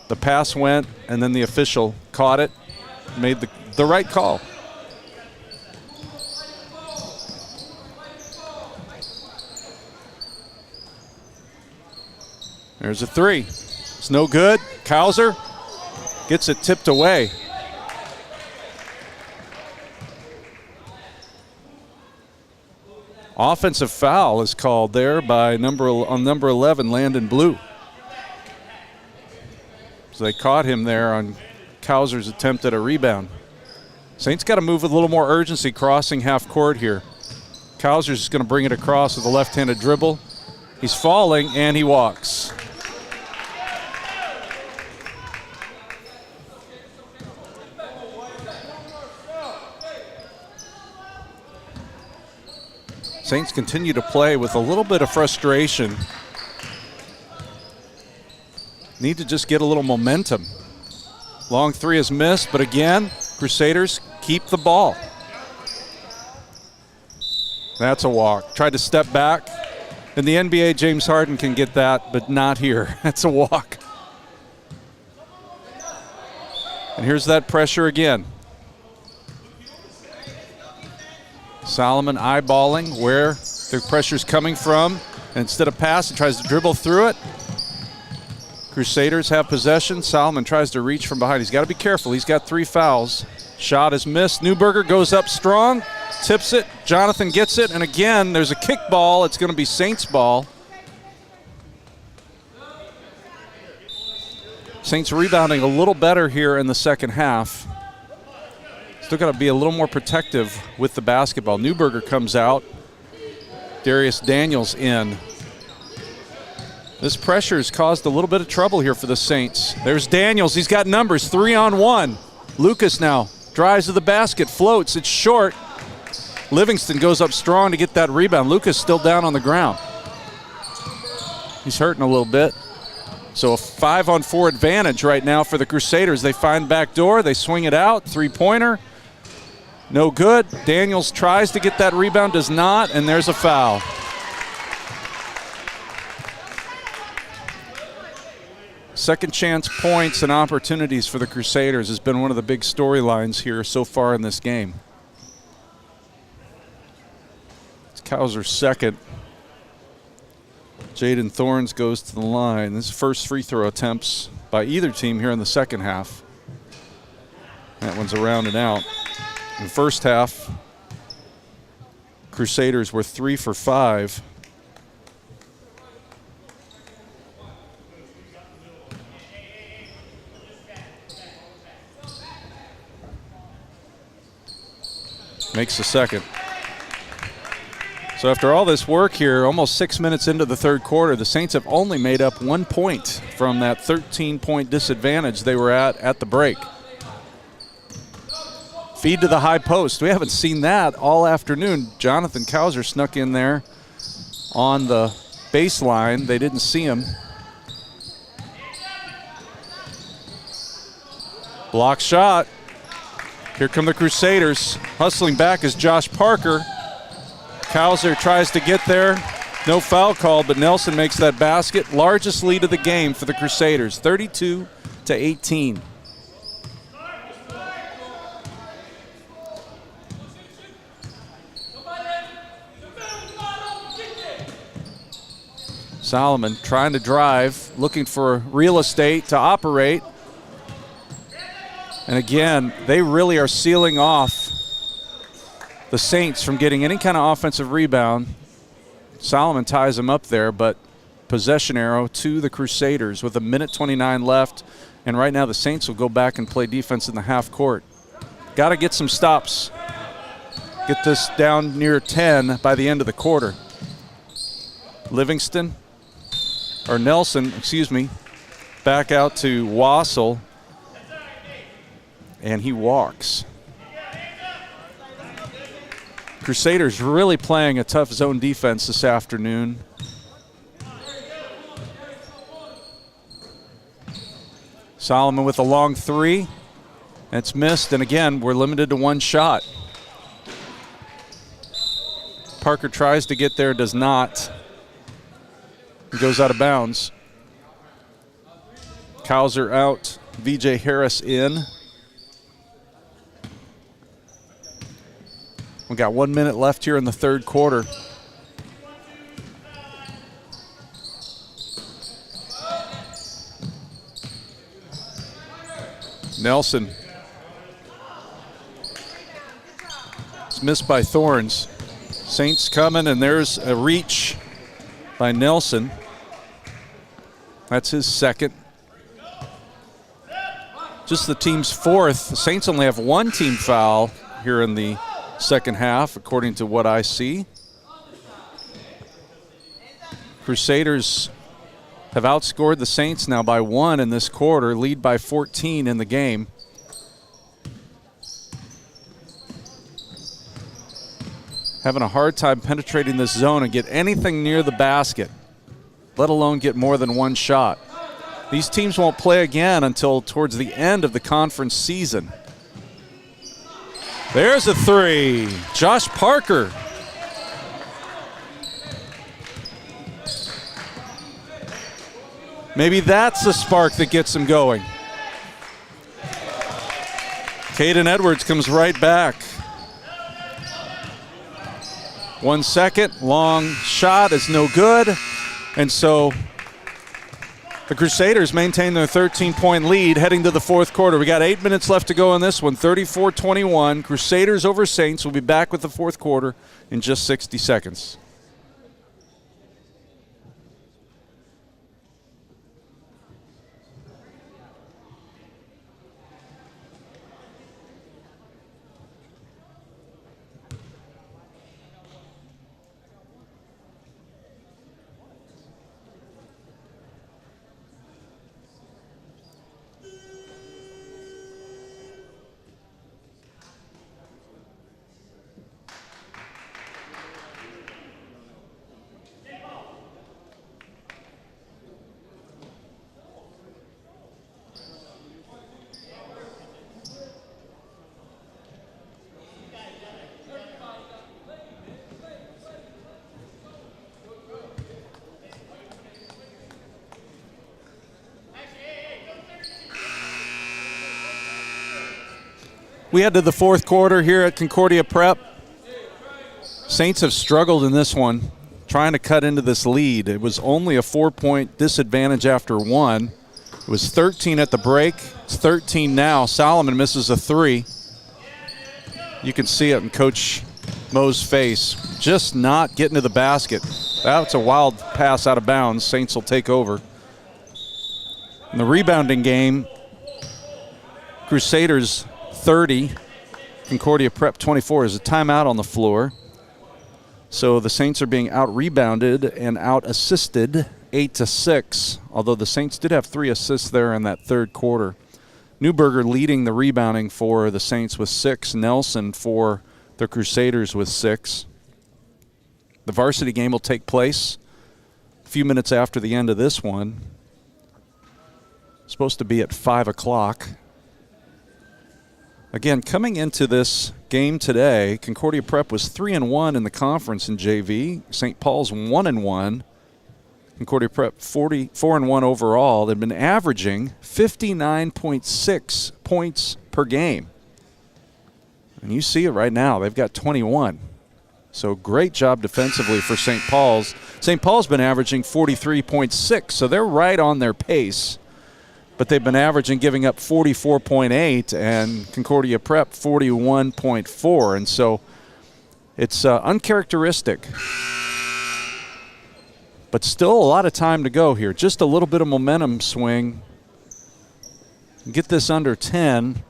The pass went, and then the official caught it, made the right call. There's a 3. It's no good. Couser gets it tipped away. Offensive foul is called there by number 11, Landon Blue. So they caught him there on Couser's attempt at a rebound. Saints got to move with a little more urgency crossing half court here. Couser's just going to bring it across with a left-handed dribble. He's falling, and he walks. Saints continue to play with a little bit of frustration. Need to just get a little momentum. Long 3 is missed, but again, Crusaders keep the ball. That's a walk. Tried to step back. In the NBA, James Harden can get that, but not here. That's a walk. And here's that pressure again. Solomon eyeballing where the pressure's coming from. And instead of pass, he tries to dribble through it. Crusaders have possession. Solomon tries to reach from behind. He's got to be careful. He's got 3 fouls. Shot is missed. Newberger goes up strong, tips it. Jonathan gets it. And again, there's a kick ball. It's going to be Saints ball. Saints rebounding a little better here in the second half. Still got to be a little more protective with the basketball. Newberger comes out. Darius Daniels in. This pressure has caused a little bit of trouble here for the Saints. There's Daniels. He's got numbers, 3-on-1. Lucas now drives to the basket, floats. It's short. Livingston goes up strong to get that rebound. Lucas still down on the ground. He's hurting a little bit. So a 5-on-4 advantage right now for the Crusaders. They find back door. They swing it out. 3-pointer. No good. Daniels tries to get that rebound, does not, and there's a foul. Second chance points and opportunities for the Crusaders has been one of the big storylines here so far in this game. It's Couser's second. Jaden Thorns goes to the line. This is first free throw attempts by either team here in the second half. That one's around and out. In the first half, Crusaders were 3 for 5. Makes the second. So after all this work here, almost 6 minutes into the third quarter, the Saints have only made up 1 point from that 13-point disadvantage they were at the break. Feed to the high post. We haven't seen that all afternoon. Jonathan Couser snuck in there on the baseline. They didn't see him. Block shot. Here come the Crusaders. Hustling back is Josh Parker. Couser tries to get there. No foul called, but Nelson makes that basket. Largest lead of the game for the Crusaders, 32-18. Solomon trying to drive, looking for real estate to operate. And again, they really are sealing off the Saints from getting any kind of offensive rebound. Solomon ties them up there, but possession arrow to the Crusaders with 1:29 left. And right now the Saints will go back and play defense in the half court. Got to get some stops. Get this down near 10 by the end of the quarter. Nelson, back out to Wassel. And he walks. Crusaders really playing a tough zone defense this afternoon. Solomon with a long three. It's missed, and again, we're limited to one shot. Parker tries to get there, does not. He goes out of bounds. Couser out, VJ Harris in. We got 1 minute left here in the third quarter. Nelson. It's missed by Thorns. Saints coming, and there's a reach by Nelson. That's his second. Just the team's fourth. The Saints only have one team foul here in the second half, according to what I see. Crusaders have outscored the Saints now by 1 in this quarter, lead by 14 in the game. Having a hard time penetrating this zone and get anything near the basket, let alone get more than one shot. These teams won't play again until towards the end of the conference season. There's a three. Josh Parker. Maybe that's the spark that gets him going. Caden Edwards comes right back. 1 second, long shot is no good. And so the Crusaders maintain their 13-point lead heading to the fourth quarter. We got 8 minutes left to go in this one, 34-21. Crusaders over Saints. We'll be back with the fourth quarter in just 60 seconds. We head to the fourth quarter here at Concordia Prep. Saints have struggled in this one, trying to cut into this lead. It was only a 4-point disadvantage after one. It was 13 at the break. It's 13 now. Solomon misses a three. You can see it in Coach Moe's face. Just not getting to the basket. That's a wild pass out of bounds. Saints will take over. In the rebounding game, Crusaders 30, Concordia Prep 24. Is a timeout on the floor. So the Saints are being out-rebounded and out-assisted 8-6, although the Saints did have 3 assists there in that third quarter. Newberger leading the rebounding for the Saints with 6. Nelson for the Crusaders with 6. The varsity game will take place a few minutes after the end of this one. It's supposed to be at 5 o'clock. Again, coming into this game today, Concordia Prep was 3-1 in the conference in JV. St. Paul's 1-1. Concordia Prep 4-1 overall. They've been averaging 59.6 points per game. And you see it right now. They've got 21. So great job defensively for St. Paul's. St. Paul's been averaging 43.6, so they're right on their pace. But they've been averaging giving up 44.8 and Concordia Prep 41.4. And so it's uncharacteristic. But still a lot of time to go here. Just a little bit of momentum swing. Get this under 10.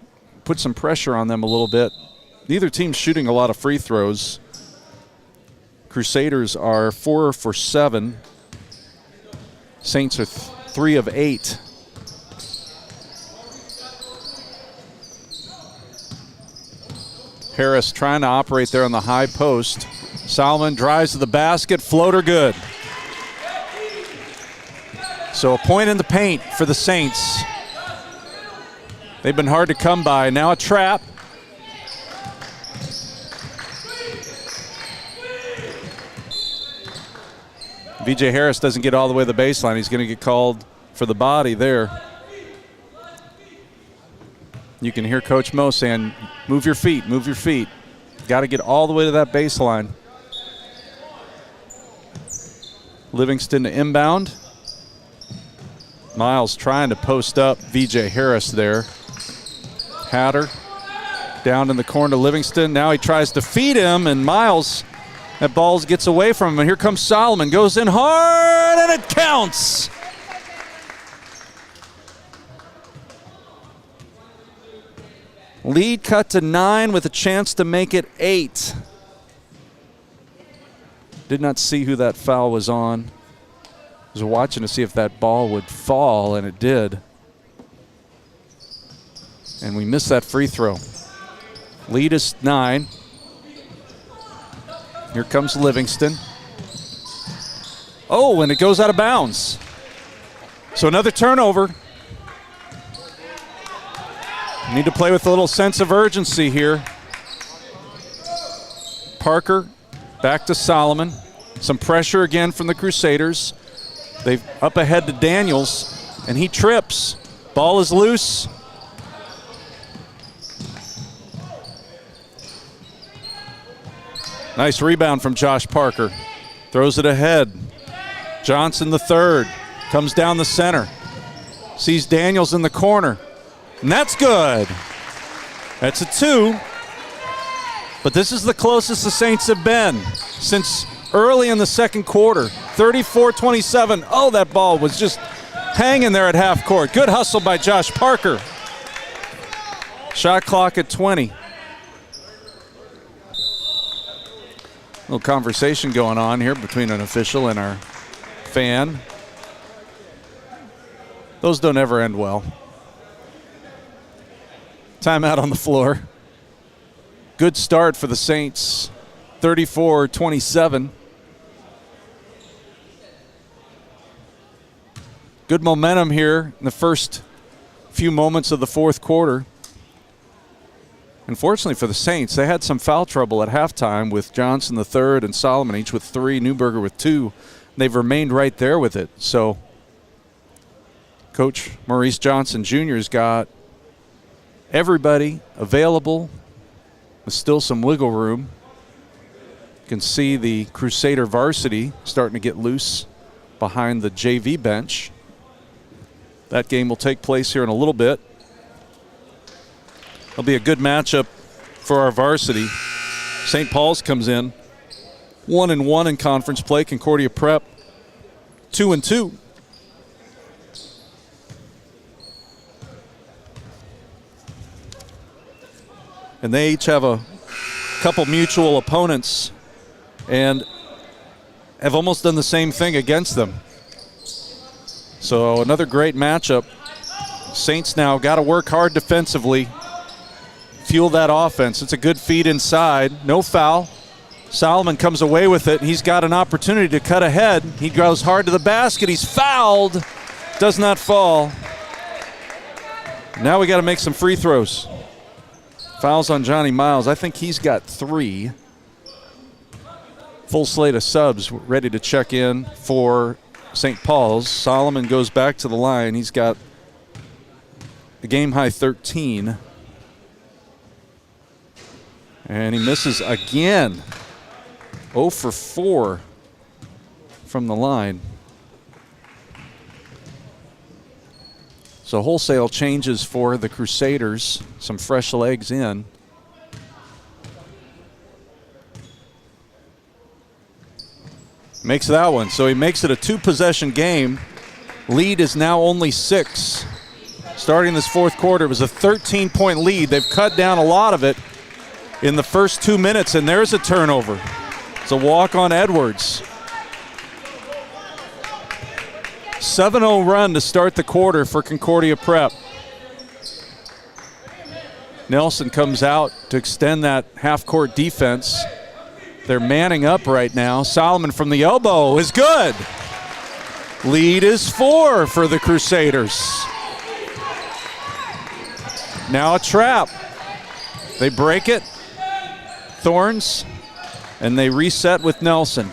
Put some pressure on them a little bit. Neither team's shooting a lot of free throws. Crusaders are 4 for 7. Saints are 3 of 8. Harris trying to operate there on the high post. Solomon drives to the basket, floater good. So a point in the paint for the Saints. They've been hard to come by. Now a trap. VJ Harris doesn't get all the way to the baseline. He's going to get called for the body there. You can hear Coach Mo saying, move your feet, move your feet. Got to get all the way to that baseline. Livingston to inbound. Miles trying to post up VJ Harris there. Hatter down in the corner to Livingston. Now he tries to feed him, and Miles, that ball gets away from him. And here comes Solomon, goes in hard, and it counts. Lead cut to 9 with a chance to make it 8. Did not see who that foul was on. I was watching to see if that ball would fall, and it did. And we missed that free throw. Lead is 9. Here comes Livingston. Oh, and it goes out of bounds. So another turnover. Need to play with a little sense of urgency here. Parker back to Solomon. Some pressure again from the Crusaders. They've up ahead to Daniels, and he trips. Ball is loose. Nice rebound from Josh Parker. Throws it ahead. Johnson the third. Comes down the center. Sees Daniels in the corner. And that's good. That's a 2. But this is the closest the Saints have been since early in the second quarter. 34-27. Oh, that ball was just hanging there at half court. Good hustle by Josh Parker. Shot clock at 20. Little conversation going on here between an official and our fan. Those don't ever end well. Timeout on the floor. Good start for the Saints. 34-27. Good momentum here in the first few moments of the fourth quarter. Unfortunately for the Saints, they had some foul trouble at halftime with Johnson the third and Solomon each with 3, Newberger with 2. They've remained right there with it. So Coach Maurice Johnson Jr. has got everybody available with still some wiggle room. You can see the Crusader varsity starting to get loose behind the JV bench. That game will take place here in a little bit. It'll be a good matchup for our varsity. St. Paul's comes in 1-1 in conference play. Concordia Prep 2-2. And they each have a couple mutual opponents and have almost done the same thing against them. So another great matchup. Saints now got to work hard defensively, fuel that offense. It's a good feed inside. No foul. Solomon comes away with it. He's got an opportunity to cut ahead. He goes hard to the basket. He's fouled. Does not fall. Now we got to make some free throws. Fouls on Johnny Miles. I think he's got 3. Full slate of subs ready to check in for St. Paul's. Solomon goes back to the line. He's got a game-high 13. And he misses again. 0 for 4 from the line. So wholesale changes for the Crusaders. Some fresh legs in. Makes that one. So he makes it a 2-possession game. Lead is now only 6. Starting this fourth quarter, it was a 13-point lead. They've cut down a lot of it in the first 2 minutes, and there's a turnover. It's a walk on Edwards. 7-0 run to start the quarter for Concordia Prep. Nelson comes out to extend that half-court defense. They're manning up right now. Solomon from the elbow is good. Lead is 4 for the Crusaders. Now a trap. They break it. Thorns. And they reset with Nelson.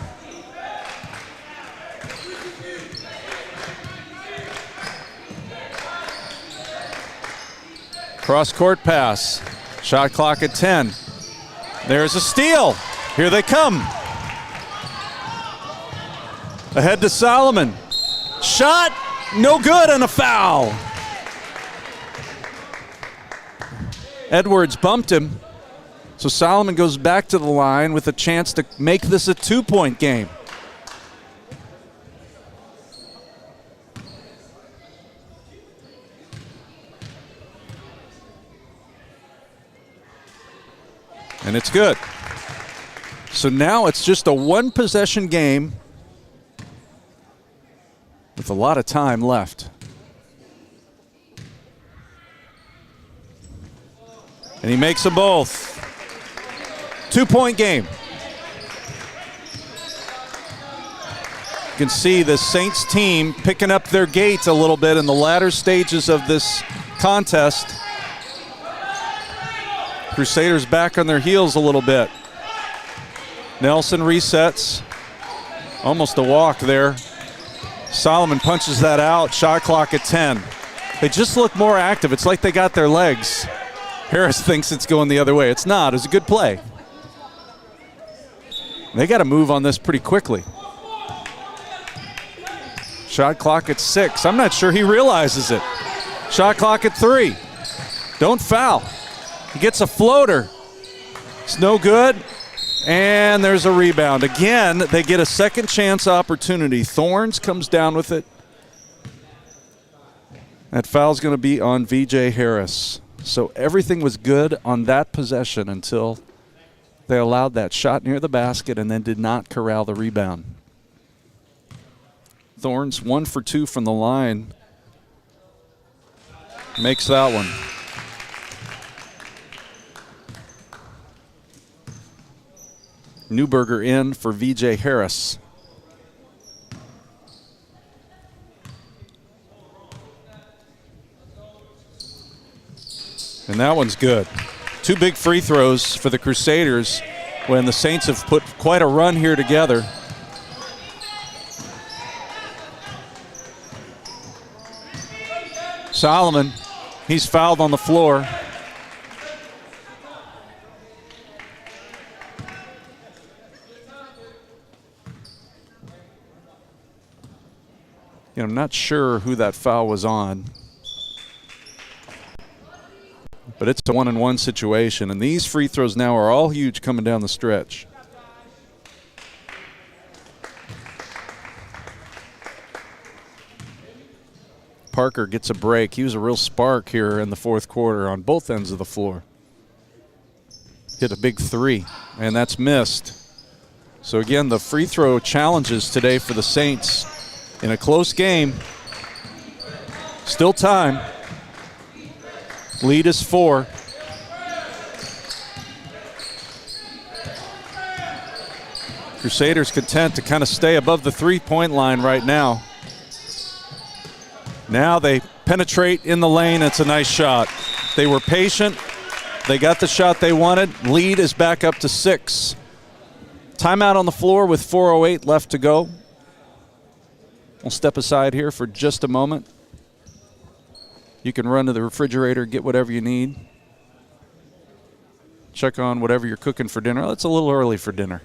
Cross-court pass. Shot clock at 10. There's a steal. Here they come. Ahead to Solomon. Shot, no good, and a foul. Edwards bumped him. So Solomon goes back to the line with a chance to make this a 2-point game. And it's good. So now it's just a 1-possession game with a lot of time left. And he makes them both. 2-point game. You can see the Saints team picking up their gait a little bit in the latter stages of this contest. Crusaders back on their heels a little bit. Nelson resets. Almost a walk there. Solomon punches that out. Shot clock at 10. They just look more active. It's like they got their legs. Harris thinks it's going the other way. It's not. It's a good play. They got to move on this pretty quickly. Shot clock at 6. I'm not sure he realizes it. Shot clock at 3. Don't foul. He gets a floater. It's no good. And there's a rebound. Again, they get a second chance opportunity. Thorns comes down with it. That foul's going to be on VJ Harris. So everything was good on that possession until they allowed that shot near the basket and then did not corral the rebound. Thorns 1 for 2 from the line. Makes that one. Newberger in for VJ Harris. And that one's good. 2 big free throws for the Crusaders when the Saints have put quite a run here together. Solomon, he's fouled on the floor. I'm not sure who that foul was on. But it's a 1-on-1 situation, and these free throws now are all huge coming down the stretch. Parker gets a break. He was a real spark here in the fourth quarter on both ends of the floor. Hit a big 3, and that's missed. So again, the free throw challenges today for the Saints in a close game. Still time. Lead is 4. Crusaders content to kind of stay above the 3-point line right now. Now they penetrate in the lane. It's a nice shot. They were patient. They got the shot they wanted. Lead is back up to 6. Timeout on the floor with 4:08 left to go. We'll step aside here for just a moment. You can run to the refrigerator, get whatever you need. Check on whatever you're cooking for dinner. It's a little early for dinner.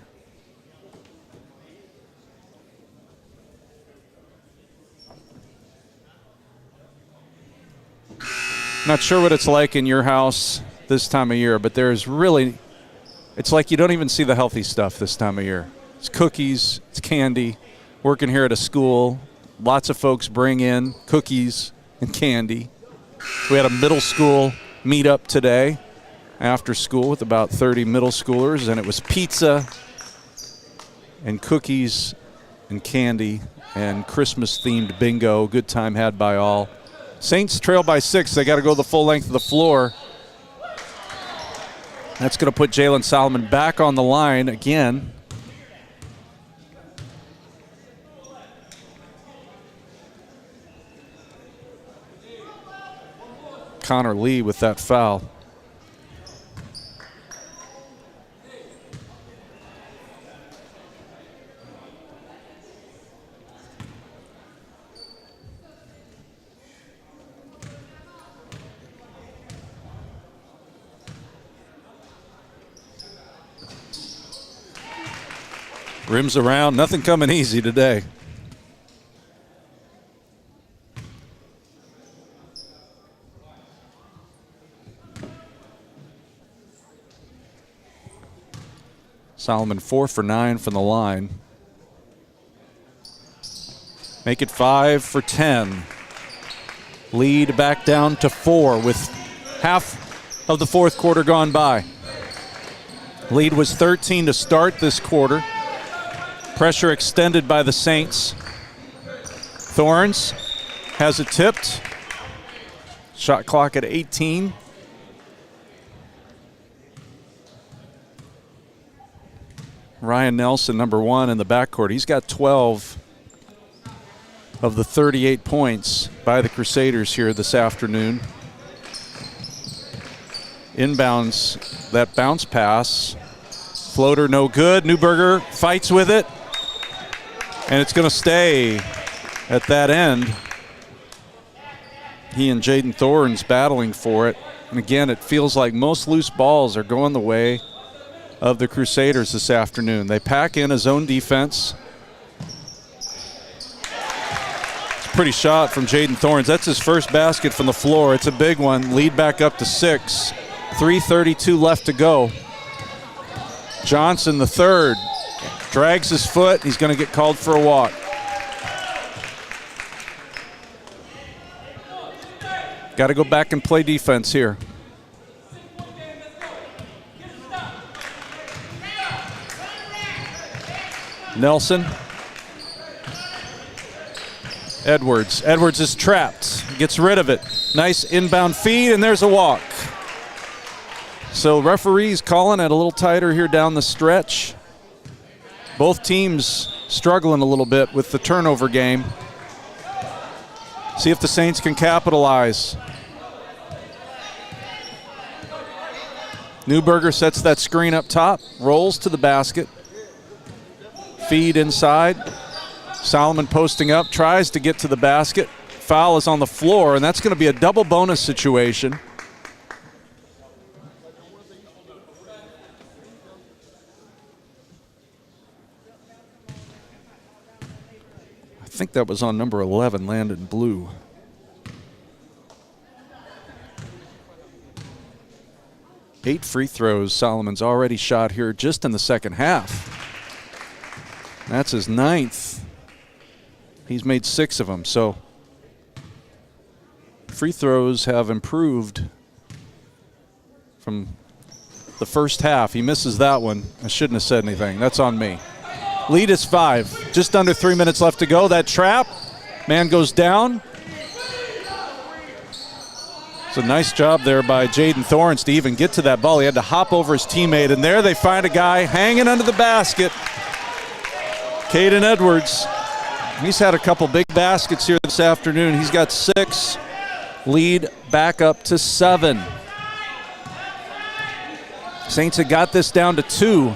Not sure what it's like in your house this time of year, but there's really, it's like you don't even see the healthy stuff this time of year. It's cookies, it's candy. Working here at a school, lots of folks bring in cookies and candy. We had a middle school meetup today after school with about 30 middle schoolers, and it was pizza and cookies and candy and Christmas-themed bingo. Good time had by all. Saints trail by 6. They got to go the full length of the floor. That's going to put Jalen Solomon back on the line again. Connor Lee with that foul. Rims around, nothing coming easy today. Solomon 4 for 9 from the line. Make it 5 for 10. Lead back down to 4 with half of the fourth quarter gone by. Lead was 13 to start this quarter. Pressure extended by the Saints. Thorns has it tipped. Shot clock at 18. Ryan Nelson, number 1 in the backcourt. He's got 12 of the 38 points by the Crusaders here this afternoon. Inbounds, that bounce pass. Floater no good. Newberger fights with it. And it's going to stay at that end. He and Jaden Thorns battling for it. And again, it feels like most loose balls are going the way of the Crusaders this afternoon. They pack in a zone defense. It's a pretty shot from Jaden Thorns. That's his first basket from the floor. It's a big one. Lead back up to 6. 3:32 left to go. Johnson, the third, drags his foot. He's going to get called for a walk. Got to go back and play defense here. Nelson. Edwards. Edwards is trapped. Gets rid of it. Nice inbound feed, and there's a walk. So referees calling it a little tighter here down the stretch. Both teams struggling a little bit with the turnover game. See if the Saints can capitalize. Newberger sets that screen up top, rolls to the basket. Feed inside. Solomon posting up, tries to get to the basket. Foul is on the floor, and that's going to be a double bonus situation. I think that was on number 11, Landon Blue. Eight free throws Solomon's already shot here just in the second half. That's his 9th. He's made 6 of them, so free throws have improved from the first half. He misses that one. I shouldn't have said anything. That's on me. Lead is 5. Just under 3 minutes left to go. That trap. Man goes down. It's a nice job there by Jaden Thorns to even get to that ball. He had to hop over his teammate, and there they find a guy hanging under the basket. Caden Edwards. He's had a couple big baskets here this afternoon. He's got 6. Lead back up to 7. Saints had got this down to 2.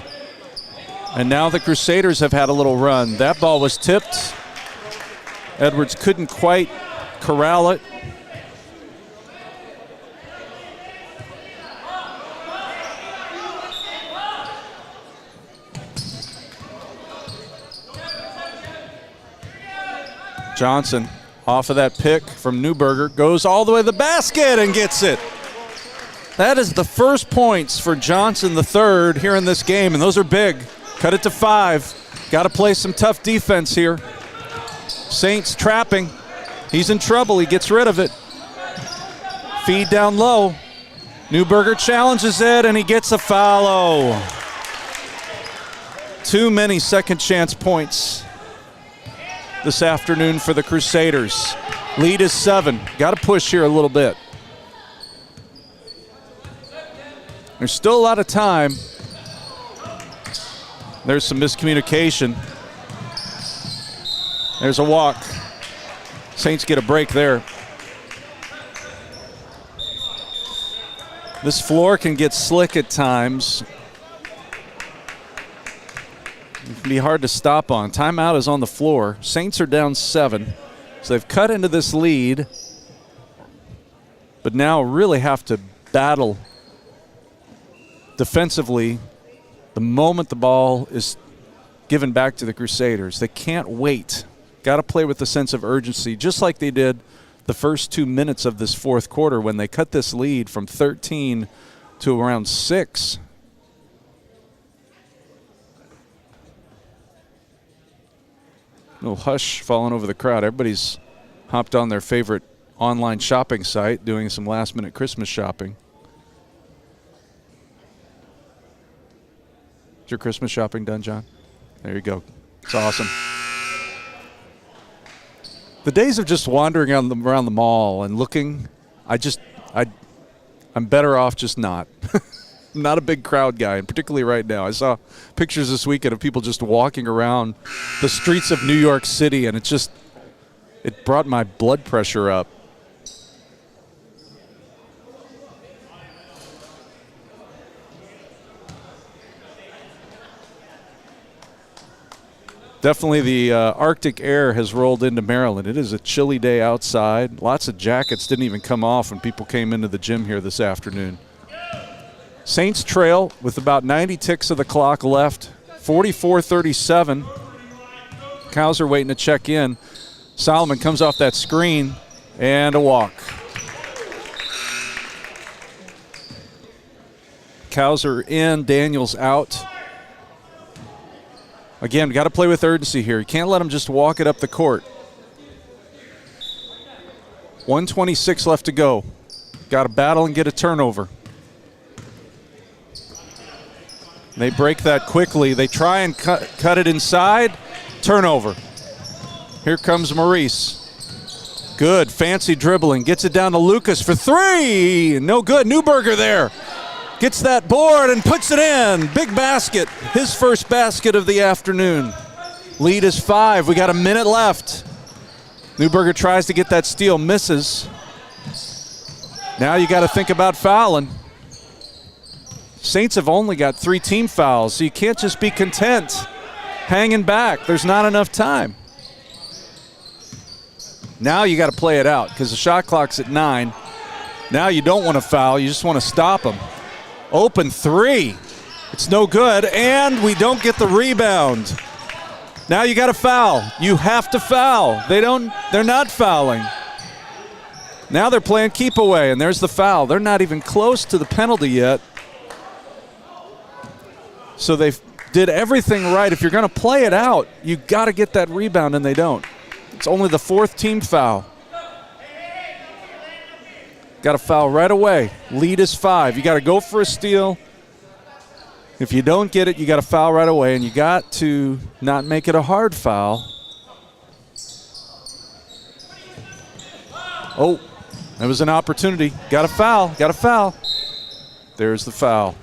And now the Crusaders have had a little run. That ball was tipped. Edwards couldn't quite corral it. Johnson off of that pick from Newberger, goes all the way to the basket and gets it. That is the first points for Johnson, the third, here in this game, and those are big. Cut it to 5. Got to play some tough defense here. Saints trapping. He's in trouble. He gets rid of it. Feed down low. Newberger challenges it, and he gets a foul. Too many second chance points this afternoon for the Crusaders. Lead is 7. Got to push here a little bit. There's still a lot of time. There's some miscommunication. There's a walk. Saints get a break there. This floor can get slick at times. It can be hard to stop on. Timeout is on the floor. Saints are down 7. So they've cut into this lead, but now really have to battle defensively the moment the ball is given back to the Crusaders. They can't wait. Got to play with a sense of urgency, just like they did the first 2 minutes of this fourth quarter when they cut this lead from 13 to around 6. Little hush falling over the crowd. Everybody's hopped on their favorite online shopping site, doing some last-minute Christmas shopping. Is your Christmas shopping done, John? There you go. It's awesome. The days of just wandering around the mall and looking, I'm better off just not. I'm not a big crowd guy, and particularly right now. I saw pictures this weekend of people just walking around the streets of New York City, and it brought my blood pressure up. Definitely the Arctic air has rolled into Maryland. It is a chilly day outside. Lots of jackets didn't even come off when people came into the gym here this afternoon. Saints trail with about 90 ticks of the clock left, 44-37. Couser waiting to check in. Solomon comes off that screen and a walk. Couser in, Daniels out. Again, got to play with urgency here. You can't let them just walk it up the court. 1:26 left to go. Got to battle and get a turnover. They break that quickly. They try and cut it inside. Turnover. Here comes Maurice. Good, fancy dribbling. Gets it down to Lucas for 3. No good. Newberger there. Gets that board and puts it in. Big basket. His first basket of the afternoon. Lead is 5. We got a minute left. Newberger tries to get that steal, misses. Now you got to think about fouling. Saints have only got 3 team fouls, so you can't just be content hanging back. There's not enough time. Now you got to play it out because the shot clock's at 9. Now you don't want to foul. You just want to stop them. Open 3. It's no good, and we don't get the rebound. Now you got to foul. You have to foul. They're not fouling. Now they're playing keep away, and there's the foul. They're not even close to the penalty yet. So they did everything right. If you're going to play it out, you got to get that rebound, and they don't. It's only the 4th team foul. Got to foul right away. Lead is 5. You got to go for a steal. If you don't get it, you got to foul right away, and you got to not make it a hard foul. Oh, that was an opportunity. Got to foul. Got to foul. There's the foul.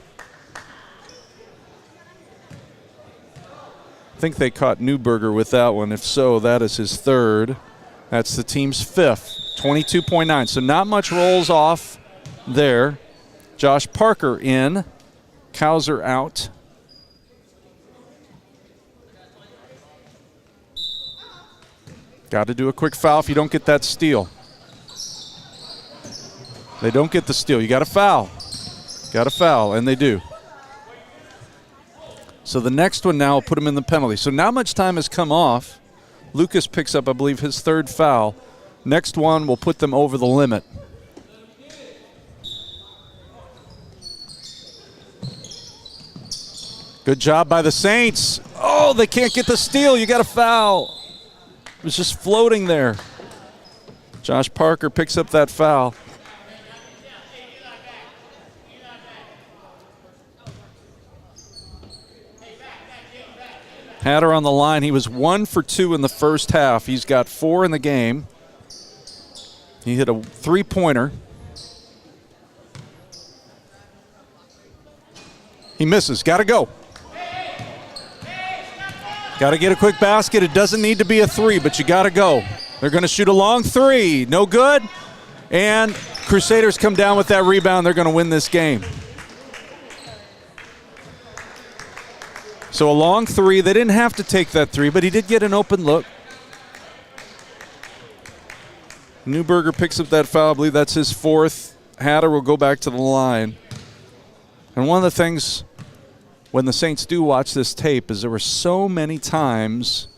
I think they caught Newberger with that one. If so, that is his 3rd. That's the team's 5th. 22.9. So not much rolls off there. Josh Parker in. Couser out. Got to do a quick foul if you don't get that steal. They don't get the steal. You got to foul. Got to foul, and they do. So the next one now will put him in the penalty. So now much time has come off. Lucas picks up, I believe, his third foul. Next one will put them over the limit. Good job by the Saints. Oh, they can't get the steal. You got to foul. It was just floating there. Josh Parker picks up that foul. Hatter on the line. He was 1 for 2 in the first half. He's got 4 in the game. He hit a three-pointer. He misses. Got to go. Got to get a quick basket. It doesn't need to be a 3, but you got to go. They're going to shoot a long 3. No good. And Crusaders come down with that rebound. They're going to win this game. So a long 3. They didn't have to take that 3, but he did get an open look. Newberger picks up that foul. I believe that's his 4th. Hatter will go back to the line. And one of the things when the Saints do watch this tape is there were so many times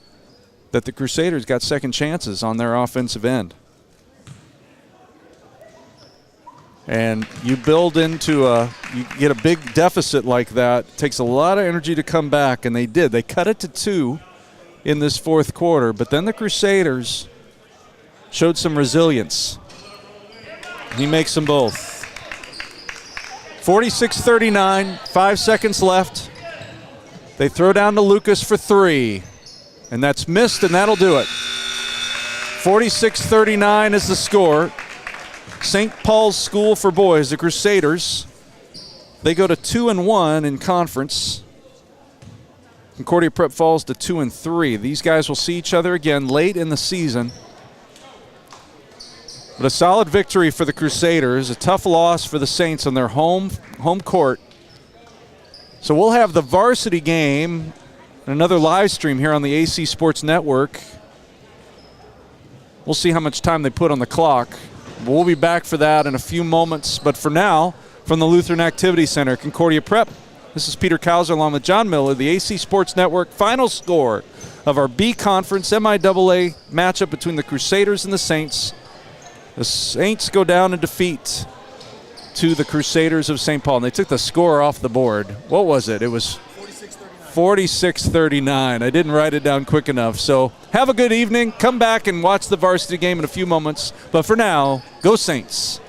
that the Crusaders got second chances on their offensive end. And you build into you get a big deficit like that. It takes a lot of energy to come back, and they did. They cut it to 2 in this fourth quarter, but then the Crusaders showed some resilience. He makes them both. 46-39, 5 seconds left. They throw down to Lucas for 3, and that's missed, and that'll do it. 46-39 is the score. St. Paul's School for Boys, the Crusaders, they go to 2-1 in conference. Concordia Prep falls to 2-3. These guys will see each other again late in the season. But a solid victory for the Crusaders, a tough loss for the Saints on their home court. So we'll have the varsity game and another live stream here on the AC Sports Network. We'll see how much time they put on the clock. We'll be back for that in a few moments. But for now, from the Lutheran Activity Center, Concordia Prep, this is Peter Couser along with John Miller, the AC Sports Network final score of our B Conference MIAA matchup between the Crusaders and the Saints. The Saints go down in defeat to the Crusaders of St. Paul. And they took the score off the board. What was it? It was 46-39. I didn't write it down quick enough. So have a good evening. Come back and watch the varsity game in a few moments. But for now, go Saints.